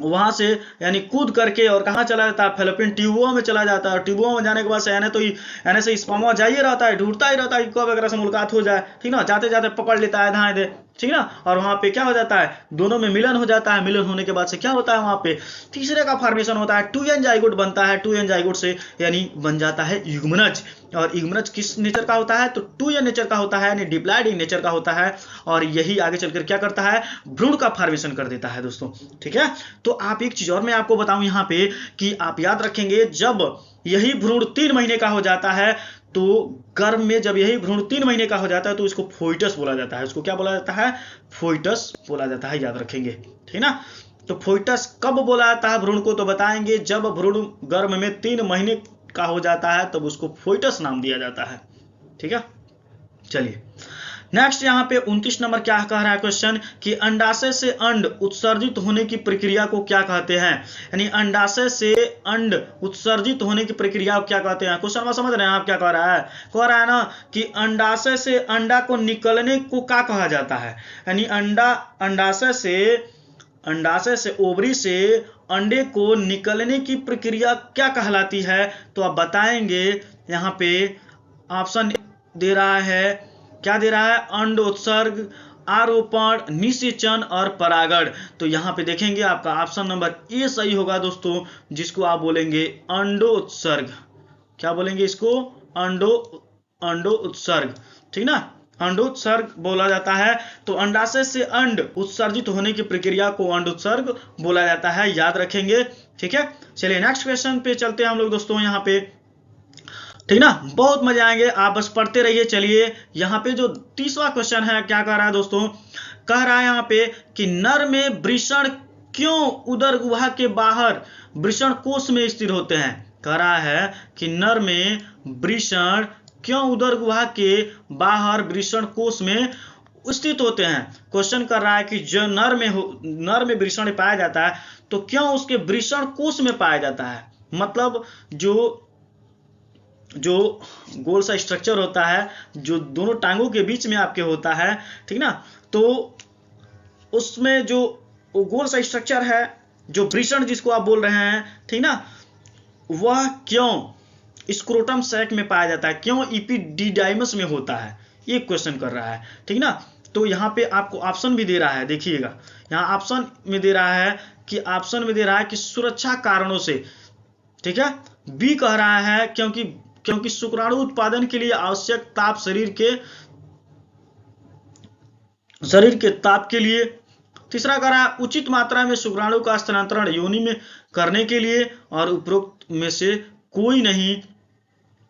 वहां से यानी कूद करके और कहाँ चला जाता है, फैलोपियन ट्यूबों में चला जाता है। ट्यूबों में जाने के बाद से यानी से स्पर्मा जाइए रहता है, ढूंढता ही रहता है कि कब वगैरह से मुलाकात हो जाए, ठीक ना, जाते जाते पकड़ लेता है धाए दे, ठीक ना, और वहां पे क्या हो जाता है, दोनों में मिलन हो जाता है, मिलन होने के बाद से क्या होता है, वहां पे तीसरे का फॉर्मेशन होता है, 2n जाइगोट बनता है, 2n जाइगोट से यानी बन जाता है युग्मनज, और युग्मनज किस नेचर का होता है, तो 2n नेचर का होता है, यानी डिप्लॉइड नेचर का होता है, और यही आगे चलकर क्या करता है, भ्रूण का फॉर्मेशन कर देता है दोस्तों, ठीक है। तो आप एक चीज और मैं आपको बताऊं यहाँ पे कि आप याद रखेंगे, जब यही भ्रूण 3 महीने का हो जाता है, तो गर्भ में जब यही भ्रूण 3 महीने का हो जाता है तो इसको फोइटस बोला जाता है, उसको क्या बोला जाता है, फोइटस बोला जाता है, याद रखेंगे, ठीक ना। तो फोइटस कब बोला जाता है भ्रूण को, तो बताएंगे जब भ्रूण गर्भ में 3 महीने का हो जाता है तब उसको फोइटस नाम दिया जाता है, ठीक है। चलिए नेक्स्ट यहाँ पे 29 नंबर क्या कह रहा है क्वेश्चन कि अंडाशय से अंड उत्सर्जित होने की प्रक्रिया को क्या कहते हैं, यानी अंडाशय से अंड उत्सर्जित होने की प्रक्रिया को क्या कहते हैं। क्वेश्चन में समझ रहे हैं आप क्या कह रहा है ना कि अंडाशय से अंडा को निकलने को क्या कहा जाता है, यानी अंडाशय से ओवरी से अंडे को निकलने की प्रक्रिया क्या कहलाती है। तो आप बताएंगे, यहाँ पे ऑप्शन दे रहा है, क्या दे रहा है, अंड उत्सर्ग, आरोपण, निषेचन और परागण। तो यहाँ पे देखेंगे आपका ऑप्शन नंबर ए सही होगा दोस्तों, जिसको आप बोलेंगे अंडोत्सर्ग, क्या बोलेंगे इसको, अंडो उत्सर्ग, ठीक ना, अंडोत्सर्ग बोला जाता है। तो अंडाशय से अंड उत्सर्जित होने की प्रक्रिया को अंडोत्सर्ग बोला जाता है, याद रखेंगे, ठीक है। चलिए नेक्स्ट क्वेश्चन पे चलते हैं हम लोग दोस्तों, यहाँ पे, ठीक ना, बहुत मजा आएंगे, आप बस पढ़ते रहिए। चलिए यहाँ पे जो 30वां क्वेश्चन है, क्या कह रहा है दोस्तों, कह रहा है यहाँ पे कि नर में वृषण क्यों उदर गुहा के बाहर वृषण कोश में स्थिर होते हैं। कह रहा है कि नर में वृषण क्यों उदर गुहा के बाहर वृषण कोश में स्थित होते हैं। क्वेश्चन कर रहा है कि जो नर में वृषण पाया जाता है, तो क्यों उसके वृषण कोश में पाया जाता है। मतलब जो गोल सा स्ट्रक्चर होता है, जो दोनों टांगों के बीच में आपके होता है, ठीक ना, तो उसमें जो गोल सा स्ट्रक्चर है, जो वृषण जिसको आप बोल रहे हैं, ठीक ना, वह क्यों स्क्रोटम सैक में पाया जाता है, क्यों इपिडिडाइमस में होता है, ये क्वेश्चन कर रहा है, ठीक ना। तो यहाँ पे आपको ऑप्शन भी दे रहा है, देखिएगा यहाँ ऑप्शन में दे रहा है कि सुरक्षा कारणों से, ठीक है। बी कह रहा है क्योंकि शुक्राणु उत्पादन के लिए आवश्यक ताप शरीर के ताप के लिए। तीसरा कह रहा है उचित मात्रा में शुक्राणु का स्थानांतरण योनि में करने के लिए, और उपरोक्त में से कोई नहीं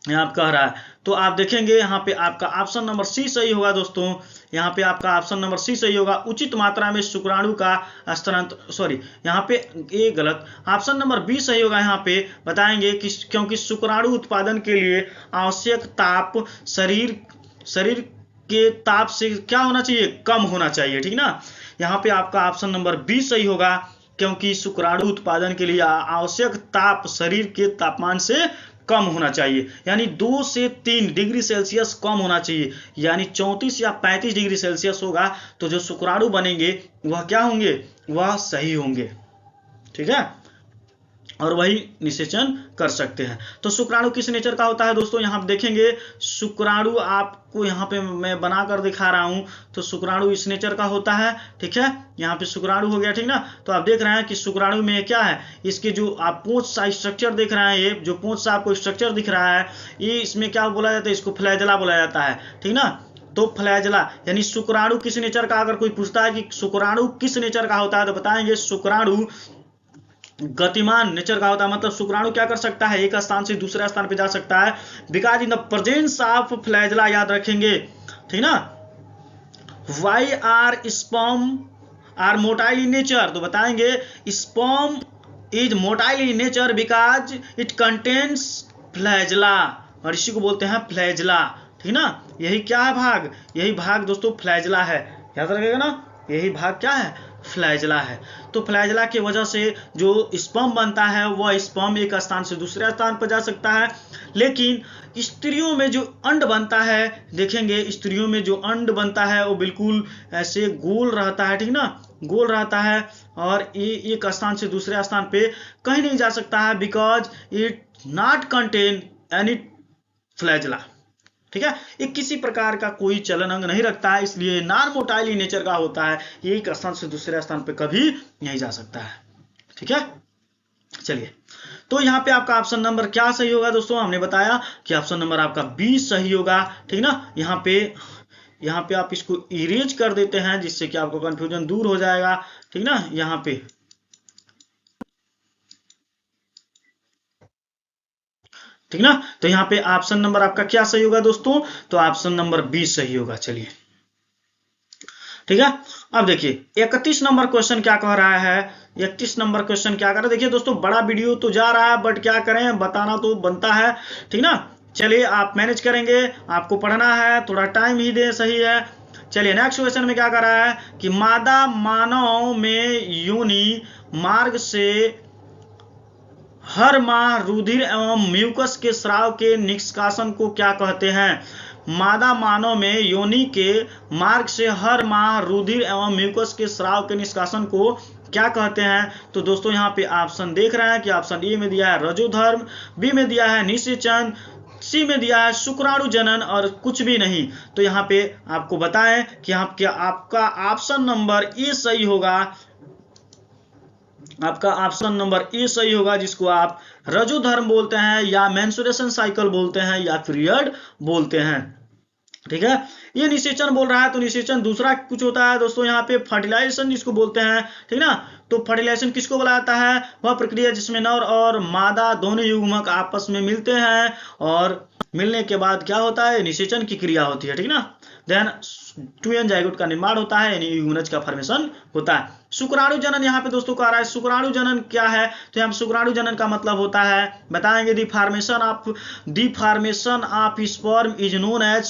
आप कह रहा है। तो आप देखेंगे यहाँ पे आपका ऑप्शन नंबर सी सही होगा दोस्तों, यहाँ पे आपका ऑप्शन नंबर सी सही होगा, उचित मात्रा में शुक्राणु का स्थानांतरण, सॉरी यहाँ पे ये गलत, ऑप्शन नंबर बी सही होगा। यहाँ पे बताएंगे कि क्योंकि शुक्राणु उत्पादन के लिए आवश्यक ताप शरीर के ताप से क्या होना चाहिए, कम होना चाहिए, ठीक ना। यहाँ पे आपका ऑप्शन नंबर बी सही होगा, क्योंकि शुक्राणु उत्पादन के लिए आवश्यक ताप शरीर के तापमान से कम होना चाहिए, यानी 2 से 3 डिग्री सेल्सियस कम होना चाहिए, यानी 34 या 35 डिग्री सेल्सियस होगा तो जो शुक्राणु बनेंगे वह क्या होंगे, वह सही होंगे, ठीक है, और वही निषेचन कर सकते हैं। तो शुक्राणु किस नेचर का होता है दोस्तों, यहाँ पे देखेंगे शुक्राणु आपको यहाँ पे मैं बनाकर दिखा रहा हूँ, तो शुक्राणु इस नेचर का होता है, ठीक है। यहाँ पे शुक्राणु हो गया, ठीक ना। तो आप देख रहे हैं कि शुक्राणु में क्या है, इसके जो आप पूंछ सा स्ट्रक्चर देख रहे हैं, ये जो पूंछ सा आपको स्ट्रक्चर दिख रहा है, ये इसमें क्या बोला जाता है, इसको फ्लैजेला बोला जाता है, ठीक ना। तो फ्लैजेला यानी शुक्राणु किस नेचर का, अगर कोई पूछता है कि शुक्राणु किस नेचर का होता है, तो बताएंगे शुक्राणु गतिमान नेचर का होता है। मतलब शुक्राणु क्या कर सकता है, एक स्थान से दूसरे स्थान पे जा सकता है, because in the presence of flagella, याद रखेंगे, ठीक ना। Why are sperm are motile in nature, तो बताएंगे sperm is motile in nature because it contains flagella, और इसी को बोलते हैं फ्लैजेला, ठीक ना। यही क्या है भाग, यही भाग दोस्तों फ्लैजेला है, याद रखिएगा ना, यही भाग क्या है, फ्लैजेला है। तो फ्लैजेला की वजह से जो स्पर्म बनता है वह स्पर्म एक स्थान से दूसरे स्थान पर जा सकता है, लेकिन स्त्रियों में जो अंड बनता है, देखेंगे स्त्रियों में जो अंड बनता है वो बिल्कुल ऐसे गोल रहता है, ठीक ना, गोल रहता है, और ये एक स्थान से दूसरे स्थान पे कहीं नहीं जा सकता है, because it not contain any flagella, ठीक है। ये किसी प्रकार का कोई चलन अंग नहीं रखता है, इसलिए नॉन मोटाइल नेचर का होता है, ये एक स्थान से दूसरे स्थान पे कभी नहीं जा सकता है, ठीक है। चलिए, तो यहाँ पे आपका ऑप्शन नंबर क्या सही होगा दोस्तों, हमने बताया कि ऑप्शन नंबर आपका बी सही होगा, ठीक ना। यहाँ पे आप इसको इरेज कर देते हैं, जिससे कि आपको कंफ्यूजन दूर हो जाएगा, ठीक ना। यहाँ पे ठीक ना, तो यहाँ पे ऑप्शन नंबर आपका क्या सही होगा दोस्तों, तो ऑप्शन नंबर बी सही होगा। चलिए, ठीक है। अब देखिए 31 नंबर क्वेश्चन क्या कह रहा है, 31 नंबर क्वेश्चन क्या कर रहा है, देखिए दोस्तों बड़ा वीडियो तो जा रहा है, बट क्या करें, बताना तो बनता है, ठीक ना। चलिए आप मैनेज करेंगे, आपको पढ़ना है, थोड़ा टाइम ही दे, सही है। चलिए नेक्स्ट क्वेश्चन में क्या कर रहा है कि मादा मानव में योनि मार्ग से हर माह रुधिर एवं म्यूकस के स्राव के निष्कासन को क्या कहते हैं। मादा मानव में योनि के मार्ग से हर माह रुधिर एवं म्यूकस के स्राव के निष्कासन को क्या कहते हैं। तो दोस्तों यहाँ पे ऑप्शन देख रहे हैं कि ऑप्शन ए में दिया है रजोधर्म, बी में दिया है निषेचन, सी में दिया है शुक्राणु जनन, और कुछ भी नहीं। तो यहाँ पे आपको बताएं कि आपका ऑप्शन नंबर ए सही होगा, आपका ऑप्शन नंबर ए सही होगा, जिसको आप रजोधर्म बोलते हैं या मेंस्ट्रुएशन साइकिल बोलते हैं या पीरियड बोलते हैं। ठीक है, ये निषेचन बोल रहा है तो निषेचन दूसरा कुछ होता है दोस्तों। यहाँ पे फर्टिलाइजेशन जिसको बोलते हैं, ठीक ना, तो फर्टिलाइजेशन किसको बोला जाता है? वह प्रक्रिया जिसमें नर और मादा दोनों युग्मक आपस में मिलते हैं और मिलने के बाद क्या होता है? निषेचन की क्रिया होती है, ठीक ना। देन 2n जाइगोट का निर्माण होता है, यानी युग्मनज का फॉर्मेशन होता है। शुक्राणु जनन यहाँ पे दोस्तों कह रहा है, शुक्राणु जनन क्या है? तो यहाँ शुक्राणु जनन का मतलब होता है, बताएंगे, the formation of sperm is known as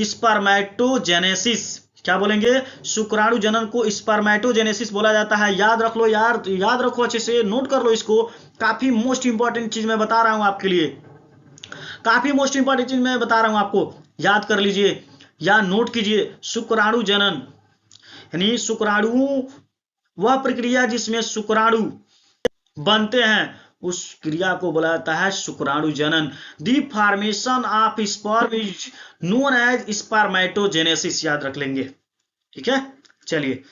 spermatogenesis. क्या बोलेंगे? शुक्राणु जनन को स्पर्मेटोजेनेसिस बोला जाता है। याद रख लो यार, याद रखो, अच्छे से नोट कर लो इसको, काफी मोस्ट इंपॉर्टेंट चीज मैं बता रहा हूं आपके लिए, काफी मोस्ट इंपॉर्टेंट चीज मैं बता रहा हूं आपको, याद कर लीजिए या नोट कीजिए। शुक्राणु जनन यानी शुक्राणु वह प्रक्रिया जिसमें शुक्राणु बनते हैं, उस क्रिया को बोला जाता है शुक्राणु जनन। The formation of sperm is known as spermatogenesis, याद रख लेंगे, ठीक है। चलिए,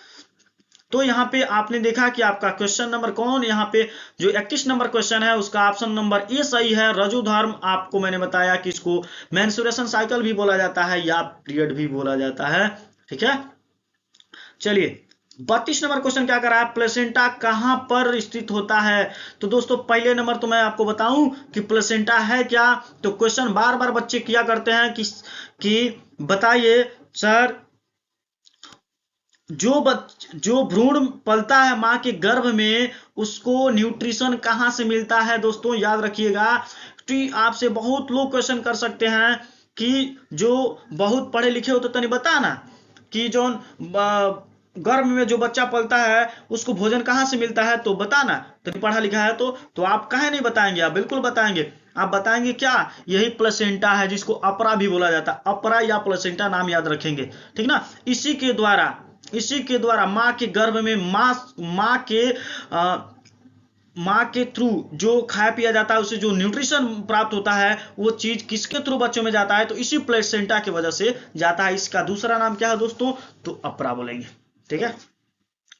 तो यहाँ पे आपने देखा कि आपका क्वेश्चन नंबर कौन, यहाँ पे जो 31 नंबर क्वेश्चन है उसका ऑप्शन नंबर ए सही है। रजोधर्म आपको मैंने बताया कि इसको मेंस्ट्रुएशन साइकिल भी बोला जाता है या पीरियड भी बोला जाता है, ठीक है। चलिए, 32 नंबर क्वेश्चन क्या कर रहा है? प्लेसेंटा कहां पर स्थित होता है? तो दोस्तों पहले नंबर तो मैं आपको बताऊं कि प्लेसेंटा है क्या। तो क्वेश्चन बार बार बच्चे किया करते हैं कि बताइए सर, जो भ्रूण पलता है मां के गर्भ में, उसको न्यूट्रिशन कहां से मिलता है? दोस्तों याद रखिएगा, तो आपसे बहुत लोग क्वेश्चन कर सकते हैं कि जो बहुत पढ़े लिखे हो तो तनी बता ना कि जो गर्भ में जो बच्चा पलता है उसको भोजन कहाँ से मिलता है, तो बताना। तो पढ़ा लिखा है तो आप काहे नहीं बताएंगे? आप बिल्कुल बताएंगे। आप बताएंगे क्या? यही प्लेसेंटा है, जिसको अपरा भी बोला जाता है। अपरा या प्लेसेंटा नाम याद रखेंगे, ठीक ना। इसी के द्वारा माँ के गर्भ में माँ के थ्रू जो खाया पिया जाता है, उससे जो न्यूट्रिशन प्राप्त होता है, वो चीज किसके थ्रू बच्चों में जाता है? तो इसी प्लेसेंटा की वजह से जाता है। इसका दूसरा नाम क्या है दोस्तों? तो अपरा बोलेंगे, ठीक है।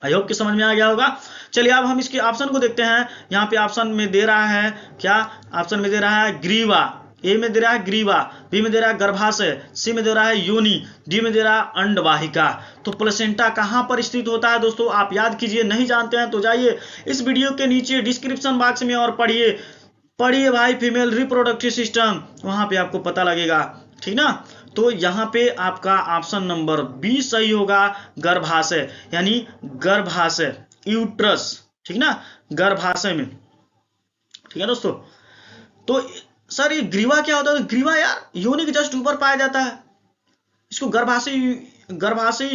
आई होप कि समझ में आ गया होगा। चलिए, अब हम इसके ऑप्शन को देखते हैं। यहाँ पे ऑप्शन में दे रहा है क्या? ऑप्शन में दे रहा है ग्रीवा, ए में दे रहा है ग्रीवा, बी में दे रहा है गर्भाशय, सी में दे रहा है योनि, डी में दे रहा है अंडवाहिका। तो प्लेसेंटा कहां पर स्थित होता है दोस्तों? आप याद कीजिए, नहीं जानते हैं तो जाइए इस वीडियो के नीचे डिस्क्रिप्शन बॉक्स में और पढ़िए भाई, फीमेल रिप्रोडक्टिव सिस्टम, वहां पे आपको पता लगेगा, ठीक ना। तो यहाँ पे आपका ऑप्शन नंबर बी सही होगा, गर्भाशय, यानी गर्भाशय, यूट्रस, ठीक ना, गर्भाशय में, ठीक है दोस्तों। तो सर ये ग्रीवा क्या होता है? तो ग्रीवा यार योनि के जस्ट ऊपर पाया जाता है, इसको गर्भाशय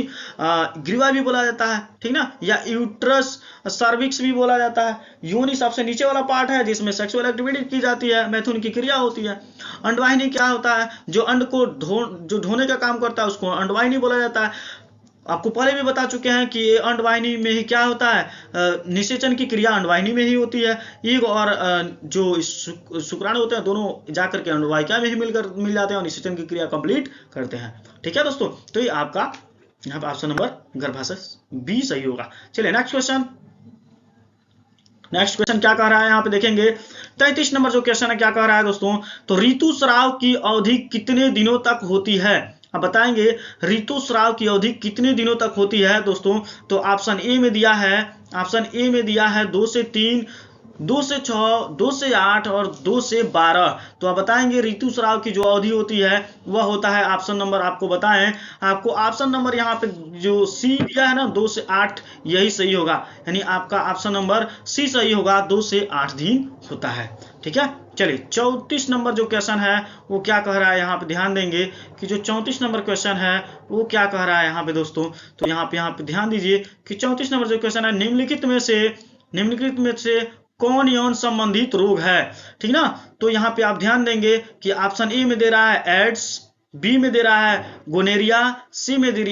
ग्रीवा भी बोला जाता है, ठीक ना, या यूट्रस सर्विक्स भी बोला जाता है। योनि सबसे नीचे वाला पार्ट है जिसमें सेक्सुअल एक्टिविटी की जाती है, मैथुन की क्रिया होती है। अंडवाहिनी क्या होता है? जो अंड को ढोने का काम करता है, उसको अंडवाहिनी बोला जाता है। आपको पहले भी बता चुके हैं कि अंडवाहिनी में ही क्या होता है? निषेचन की क्रिया अंडवाहिनी में ही होती है। ईग और जो शुक्राणु होते हैं, दोनों जाकर के अंडवाहिका में ही मिल जाते हैं और निषेचन की क्रिया कंप्लीट करते हैं, ठीक है दोस्तों। तो ये आपका यहाँ पे ऑप्शन नंबर गर्भाशय बी सही होगा। चलिए नेक्स्ट क्वेश्चन क्या कह रहा है यहाँ पे देखेंगे। 33 नंबर जो क्वेश्चन है क्या कह रहा है दोस्तों? तो ऋतुस्राव की अवधि कितने दिनों तक होती है? अब बताएंगे ऋतुस्राव की अवधि कितने दिनों तक होती है दोस्तों? तो ऑप्शन ए में दिया है 2 से 3, 2 से 6, 2 से 8 और 2 से 12। तो आप बताएंगे ऋतुस्राव की जो अवधि होती है वह होता है, ऑप्शन नंबर आपको बताएं, आपको ऑप्शन नंबर यहाँ पे जो सी दिया है ना 2 से 8, यही सही होगा, यानी आपका ऑप्शन नंबर सी सही होगा, 2 से 8 दिन होता है, ठीक है। चलिए 34 नंबर जो क्वेश्चन है वो क्या कह रहा है, यहाँ पे ध्यान देंगे कि जो 34 नंबर क्वेश्चन है वो क्या कह रहा है यहाँ पे दोस्तों। तो यहाँ पे ध्यान दीजिए कि 34 नंबर जो क्वेश्चन है, निम्नलिखित में से कौन यौन संबंधित रोग है, ठीक ना। तो यहाँ पे आप ध्यान देंगे कि ऑप्शन ए में दे रहा है एड्स, बी में दे रहा है गोनेरिया, सी में दे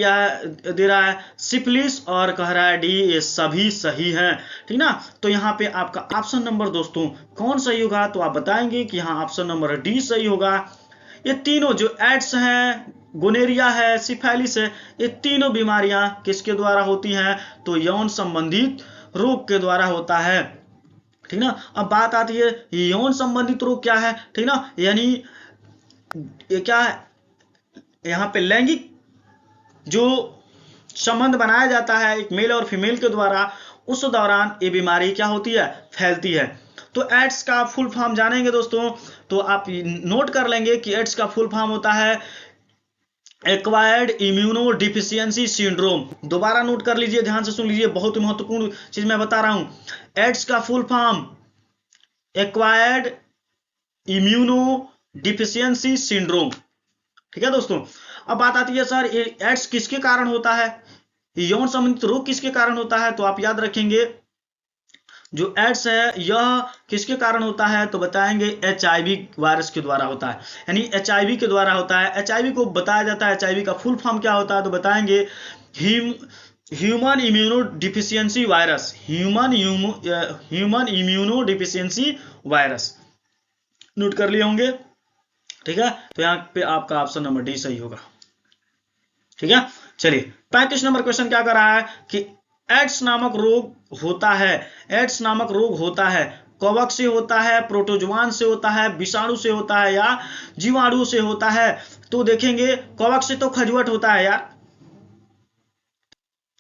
रहा है सिफिलिस और कह रहा है डी, ये सभी सही हैं, ठीक ना। तो यहाँ पे आपका ऑप्शन नंबर दोस्तों कौन सही होगा? तो आप बताएंगे कि यहाँ ऑप्शन नंबर डी सही होगा। ये तीनों जो एड्स हैं, गोनेरिया है, सिफिलिस है, ये तीनों बीमारियां किसके द्वारा होती हैं? तो यौन संबंधित रोग के द्वारा होता है। ठीक ना। अब बात आती है यौन संबंधित रोग क्या है। ठीक ना, यानी ये क्या है, यहाँ पे लैंगिक जो संबंध बनाया जाता है एक मेल और फीमेल के द्वारा, उस दौरान ये बीमारी क्या होती है, फैलती है। तो एड्स का फुल फॉर्म जानेंगे दोस्तों, तो आप नोट कर लेंगे कि एड्स का फुल फॉर्म होता है एक्वायर्ड इम्यूनो डिफिशियंसी सिंड्रोम। दोबारा नोट कर लीजिए, ध्यान से सुन लीजिए, बहुत ही महत्वपूर्ण चीज मैं बता रहा हूं। एड्स का full form acquired immuno deficiency syndrome. ठीक है दोस्तों। अब बात आती है सर ये एड्स किसके कारण होता है, यौन संबंधित रोग किसके कारण होता है, तो आप याद रखेंगे जो एड्स है यह किसके कारण होता है, तो बताएंगे HIV वायरस के द्वारा होता है, यानी HIV के द्वारा होता है। HIV को बताया जाता है, HIV का फुल फॉर्म क्या होता है, तो बताएंगे human immuno deficiency virus, human immuno deficiency virus. Note कर लिए होंगे। ठीक है, तो यहाँ पे आपका ऑप्शन नंबर डी सही होगा। ठीक है, चलिए 35 नंबर क्वेश्चन क्या कर रहा है कि एड्स नामक रोग होता है, एड्स नामक रोग होता है कवक से होता है, प्रोटोजोआन से होता है, विषाणु से होता है या जीवाणु से होता है। तो देखेंगे कवक से तो खजुआट होता है यार,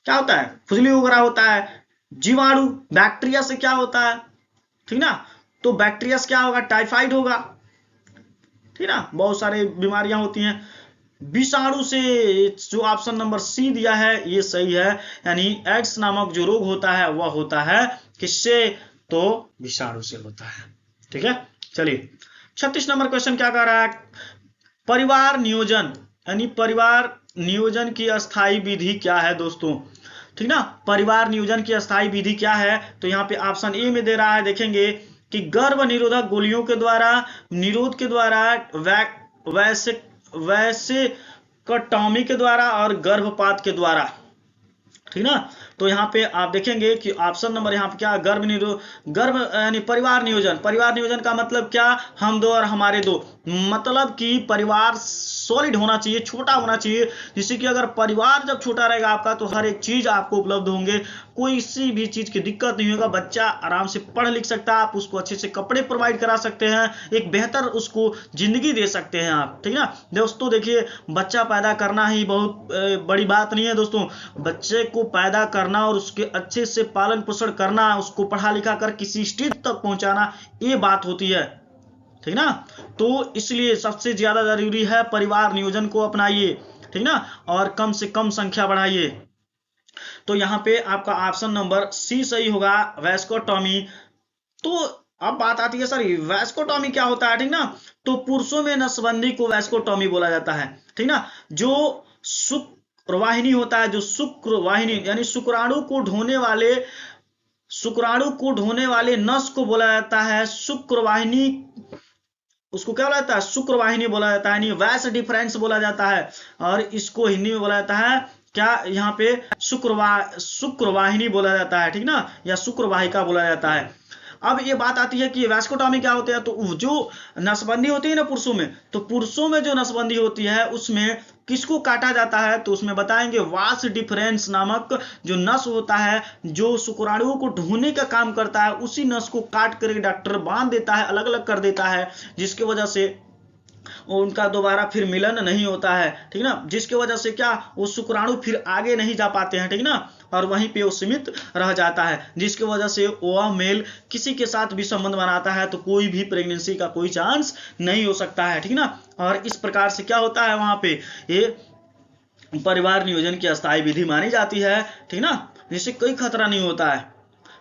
क्या होता है, खुजली वगैरह होता है। जीवाणु बैक्टीरिया से क्या होता है, ठीक ना, तो बैक्टीरिया से क्या होगा, टाइफाइड होगा। ठीक ना, बहुत सारे बीमारियां होती हैं। विषाणु से जो ऑप्शन नंबर सी दिया है ये सही है, यानी एड्स नामक जो रोग होता है वह होता है किससे, तो विषाणु से होता है। ठीक है, चलिए 36 नंबर क्वेश्चन क्या कह रहा है, परिवार नियोजन यानी परिवार नियोजन की अस्थायी विधि क्या है दोस्तों। ठीक ना, परिवार नियोजन की अस्थायी विधि क्या है, तो यहाँ पे ऑप्शन ए में दे रहा है, देखेंगे कि गर्भ निरोधक गोलियों के द्वारा, निरोध के द्वारा, वैसे कटॉमी के द्वारा और गर्भपात के द्वारा। ठीक ना, तो यहाँ पे आप देखेंगे कि ऑप्शन नंबर यहाँ पे क्या, गर्भ यानी परिवार नियोजन। परिवार नियोजन का मतलब क्या, हम दो और हमारे दो, मतलब कि परिवार सॉलिड होना चाहिए, छोटा होना चाहिए, जिससे कि अगर परिवार जब छोटा रहेगा आपका तो हर एक चीज आपको उपलब्ध होंगे, कोई सी भी चीज की दिक्कत नहीं होगा, बच्चा आराम से पढ़ लिख सकता है, आप उसको अच्छे से कपड़े प्रोवाइड करा सकते हैं, एक बेहतर उसको जिंदगी दे सकते हैं आप। ठीक ना दोस्तों, देखिए बच्चा पैदा करना ही बहुत बड़ी बात नहीं है दोस्तों, बच्चे को पैदा करना और उसके अच्छे से पालन पोषण करना, उसको पढ़ा लिखा कर किसी स्टेज तक पहुंचाना, ये बात होती है। ठीक ना, तो इसलिए सबसे ज्यादा जरूरी है परिवार नियोजन को अपनाइए। ठीक ना, और कम से कम संख्या बढ़ाइए। तो यहाँ पे आपका ऑप्शन नंबर सी सही होगा, वैस्कोटॉमी। तो अब बात आती है सर वैस्कोटॉमी क्या होता है। ठीक ना, तो पुरुषों में नसबंदी को वैस्कोटॉमी बोला जाता है। ठीक ना, जो शुक्रवाहिनी होता है, जो शुक्रवाहिनी यानी शुक्राणु को ढोने वाले नस को बोला जाता है शुक्रवाहिनी, उसको क्या बोला जाता है, शुक्रवाहिनी बोला जाता है, वैस डिफरेंस बोला जाता है, और इसको हिंदी में बोला जाता है क्या, यहाँ पे शुक्रवाहिनी बोला जाता है। ठीक ना, या शुक्रवाहिका बोला जाता है। अब ये बात आती है कि वैस्कोटॉमी क्या होती है, तो जो नसबंदी होती है ना पुरुषों में, तो पुरुषों में जो नसबंदी होती है उसमें किसको काटा जाता है, तो उसमें बताएंगे वास डिफरेंस नामक जो नस होता है, जो शुक्राणुओं को ढूंढने का काम करता है, उसी नस को काट कर डॉक्टर बांध देता है, अलग अलग कर देता है, जिसकी वजह से उनका दोबारा फिर मिलन नहीं होता है। ठीक ना, जिसकी वजह से क्या, वो शुक्राणु फिर आगे नहीं जा पाते हैं। ठीक ना, और वहीं पे वो सीमित रह जाता है, जिसकी वजह से वह मेल किसी के साथ भी संबंध बनाता है तो कोई भी प्रेगनेंसी का कोई चांस नहीं हो सकता है। ठीक ना, और इस प्रकार से क्या होता है, वहां पे ये परिवार नियोजन की अस्थायी विधि मानी जाती है। ठीक ना, जिससे कोई खतरा नहीं होता है,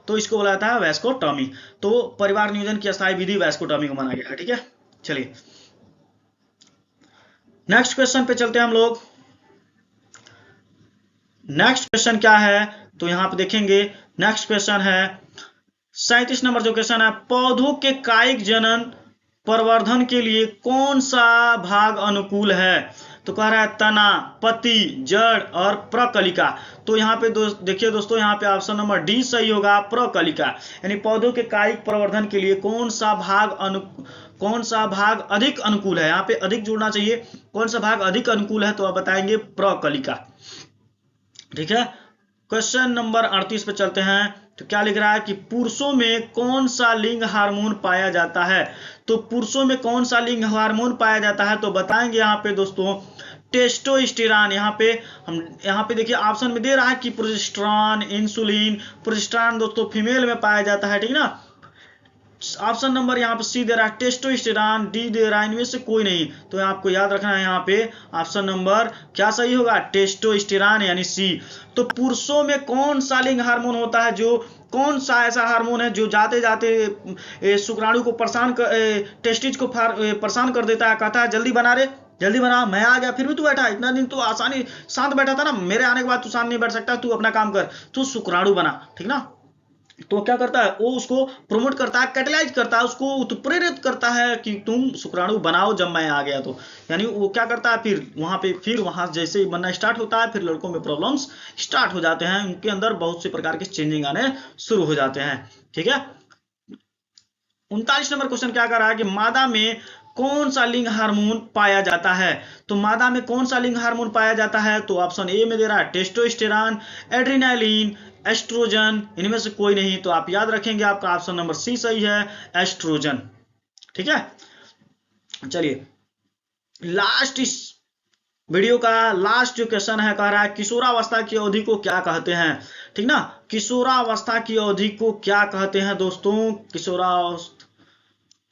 तो इसको बोला जाता है वैस्कोटॉमी। तो परिवार नियोजन की अस्थायी विधि वैस्कोटॉमी को माना गया है। ठीक है, चलिए नेक्स्ट क्वेश्चन पे चलते हैं हम लोग। नेक्स्ट क्वेश्चन क्या है, तो यहां पे देखेंगे नेक्स्ट क्वेश्चन है 37 नंबर जो क्वेश्चन है, पौधों के कायिक जनन प्रवर्धन के लिए कौन सा भाग अनुकूल है, तो कह रहा है तना, पत्ती, जड़ और प्रकलिका। तो यहाँ पे देखिए दोस्तों, यहाँ पे ऑप्शन नंबर डी सही होगा, प्रकलिका, यानी पौधों के कायिक प्रवर्धन के लिए कौन सा भाग अधिक अनुकूल है, यहाँ पे अधिक जुड़ना चाहिए, कौन सा भाग अधिक अनुकूल है, तो आप बताएंगे प्रकलिका। ठीक है, क्वेश्चन नंबर 38 पे चलते हैं। तो क्या लिख रहा है कि पुरुषों में कौन सा लिंग हार्मोन पाया जाता है। तो पुरुषों में कौन सा लिंग हार्मोन पाया जाता है, तो बताएंगे यहाँ पे दोस्तों टेस्टोस्टेरॉन। यहाँ पे देखिए ऑप्शन में दे रहा है कि प्रोजेस्टेरॉन, इंसुलिन। प्रोजेस्टेरॉन दोस्तों फीमेल में पाया जाता है, ठीक ना। ऑप्शन नंबर यहाँ पे सी दे रहा है टेस्टोस्टेरॉन, डी दे रहा है इनमें से कोई नहीं। तो आपको याद रखना है यहाँ पे ऑप्शन नंबर क्या सही होगा, टेस्टोस्टेरॉन यानी सी। तो पुरुषों में कौन सा लिंग हार्मोन होता है, जो कौन सा ऐसा हार्मोन है जो जाते जाते शुक्राणु को टेस्टिज को परेशान कर देता है, कहता है जल्दी बना रे, जल्दी बना, मैं आ गया फिर भी तू बैठा, इतना दिन तो आसानी शांत बैठा था ना, मेरे आने के बाद तू शांत नहीं बैठ सकता, तू अपना काम कर, तू शुक्राणु बना, ठीक ना। तो क्या करता है वो, उसको प्रमोट करता है, कैटेलाइज करता है, उसको उत्प्रेरित करता है कि तुम शुक्राणु बनाओ जब मैं आ गया। तो यानी वो क्या करता है, फिर वहां जैसे ही बनना स्टार्ट होता है, फिर लड़कों में प्रॉब्लम्स स्टार्ट हो जाते हैं, उनके अंदर बहुत से प्रकार के चेंजिंग आने शुरू हो जाते हैं, ठीक है। 39 नंबर क्वेश्चन क्या कर रहा है कि मादा में कौन सा लिंग हार्मोन पाया जाता है। तो मादा में कौन सा लिंग हार्मोन पाया जाता है, तो ऑप्शन ए में दे रहा है टेस्टोस्टेरॉन, एड्रेनालिन, एस्ट्रोजन, इनमें से कोई नहीं। तो आप याद रखेंगे आपका ऑप्शन नंबर सी सही है, एस्ट्रोजन, ठीक है। चलिए लास्ट इस वीडियो का लास्ट जो क्वेश्चन है, कह रहा है किशोरावस्था की अवधि को क्या कहते हैं, ठीक ना। किशोरावस्था की अवधि को क्या कहते हैं दोस्तों,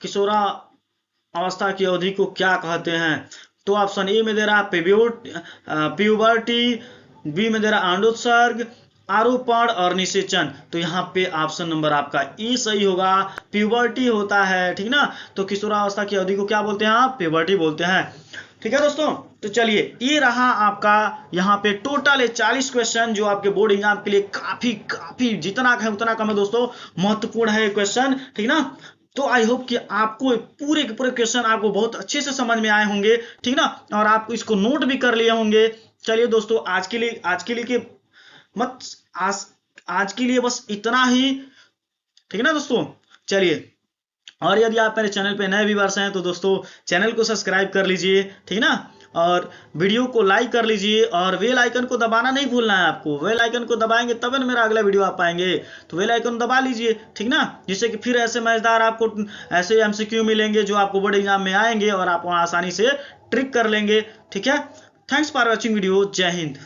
किशोरावस्था की अवधि को क्या कहते हैं। तो ऑप्शन ए में दे रहा है प्यूबर्टी, बी में दे रहा अंडोत्सर्ग, आरोपण और निषेचन। तो यहाँ पे ऑप्शन नंबर आपका ई सही होगा, प्यूबर्टी होता है, ठीक ना। तो किशोरावस्था की अवधि को क्या बोलते हैं आप, प्यूबर्टी बोलते हैं, ठीक है दोस्तों। तो चलिए ये रहा आपका यहाँ पे टोटल 40 क्वेश्चन जो आपके बोर्ड एग्जाम के लिए काफी जितना है उतना कम है दोस्तों, महत्वपूर्ण है क्वेश्चन, ठीक ना। तो आई होप कि आपको पूरे के पूरे क्वेश्चन आपको बहुत अच्छे से समझ में आए होंगे, ठीक ना, और आप इसको नोट भी कर लिए होंगे। चलिए दोस्तों आज के लिए आज के लिए बस इतना ही, ठीक है ना दोस्तों। चलिए, और यदि आप मेरे चैनल पे नए व्यूअर्स हैं तो दोस्तों चैनल को सब्सक्राइब कर लीजिए, ठीक ना, और वीडियो को लाइक कर लीजिए, और बेल आइकन को दबाना नहीं भूलना है आपको। बेल आइकन को दबाएंगे तब न मेरा अगला वीडियो आप पाएंगे, तो बेल आइकन दबा लीजिए, ठीक ना, जिससे कि फिर ऐसे मजेदार आपको ऐसे MCQ मिलेंगे जो आपको बोर्ड एग्जाम में आएंगे और आप वहां आसानी से ट्रिक कर लेंगे, ठीक है। थैंक्स फॉर वॉचिंग वीडियो, जय हिंद।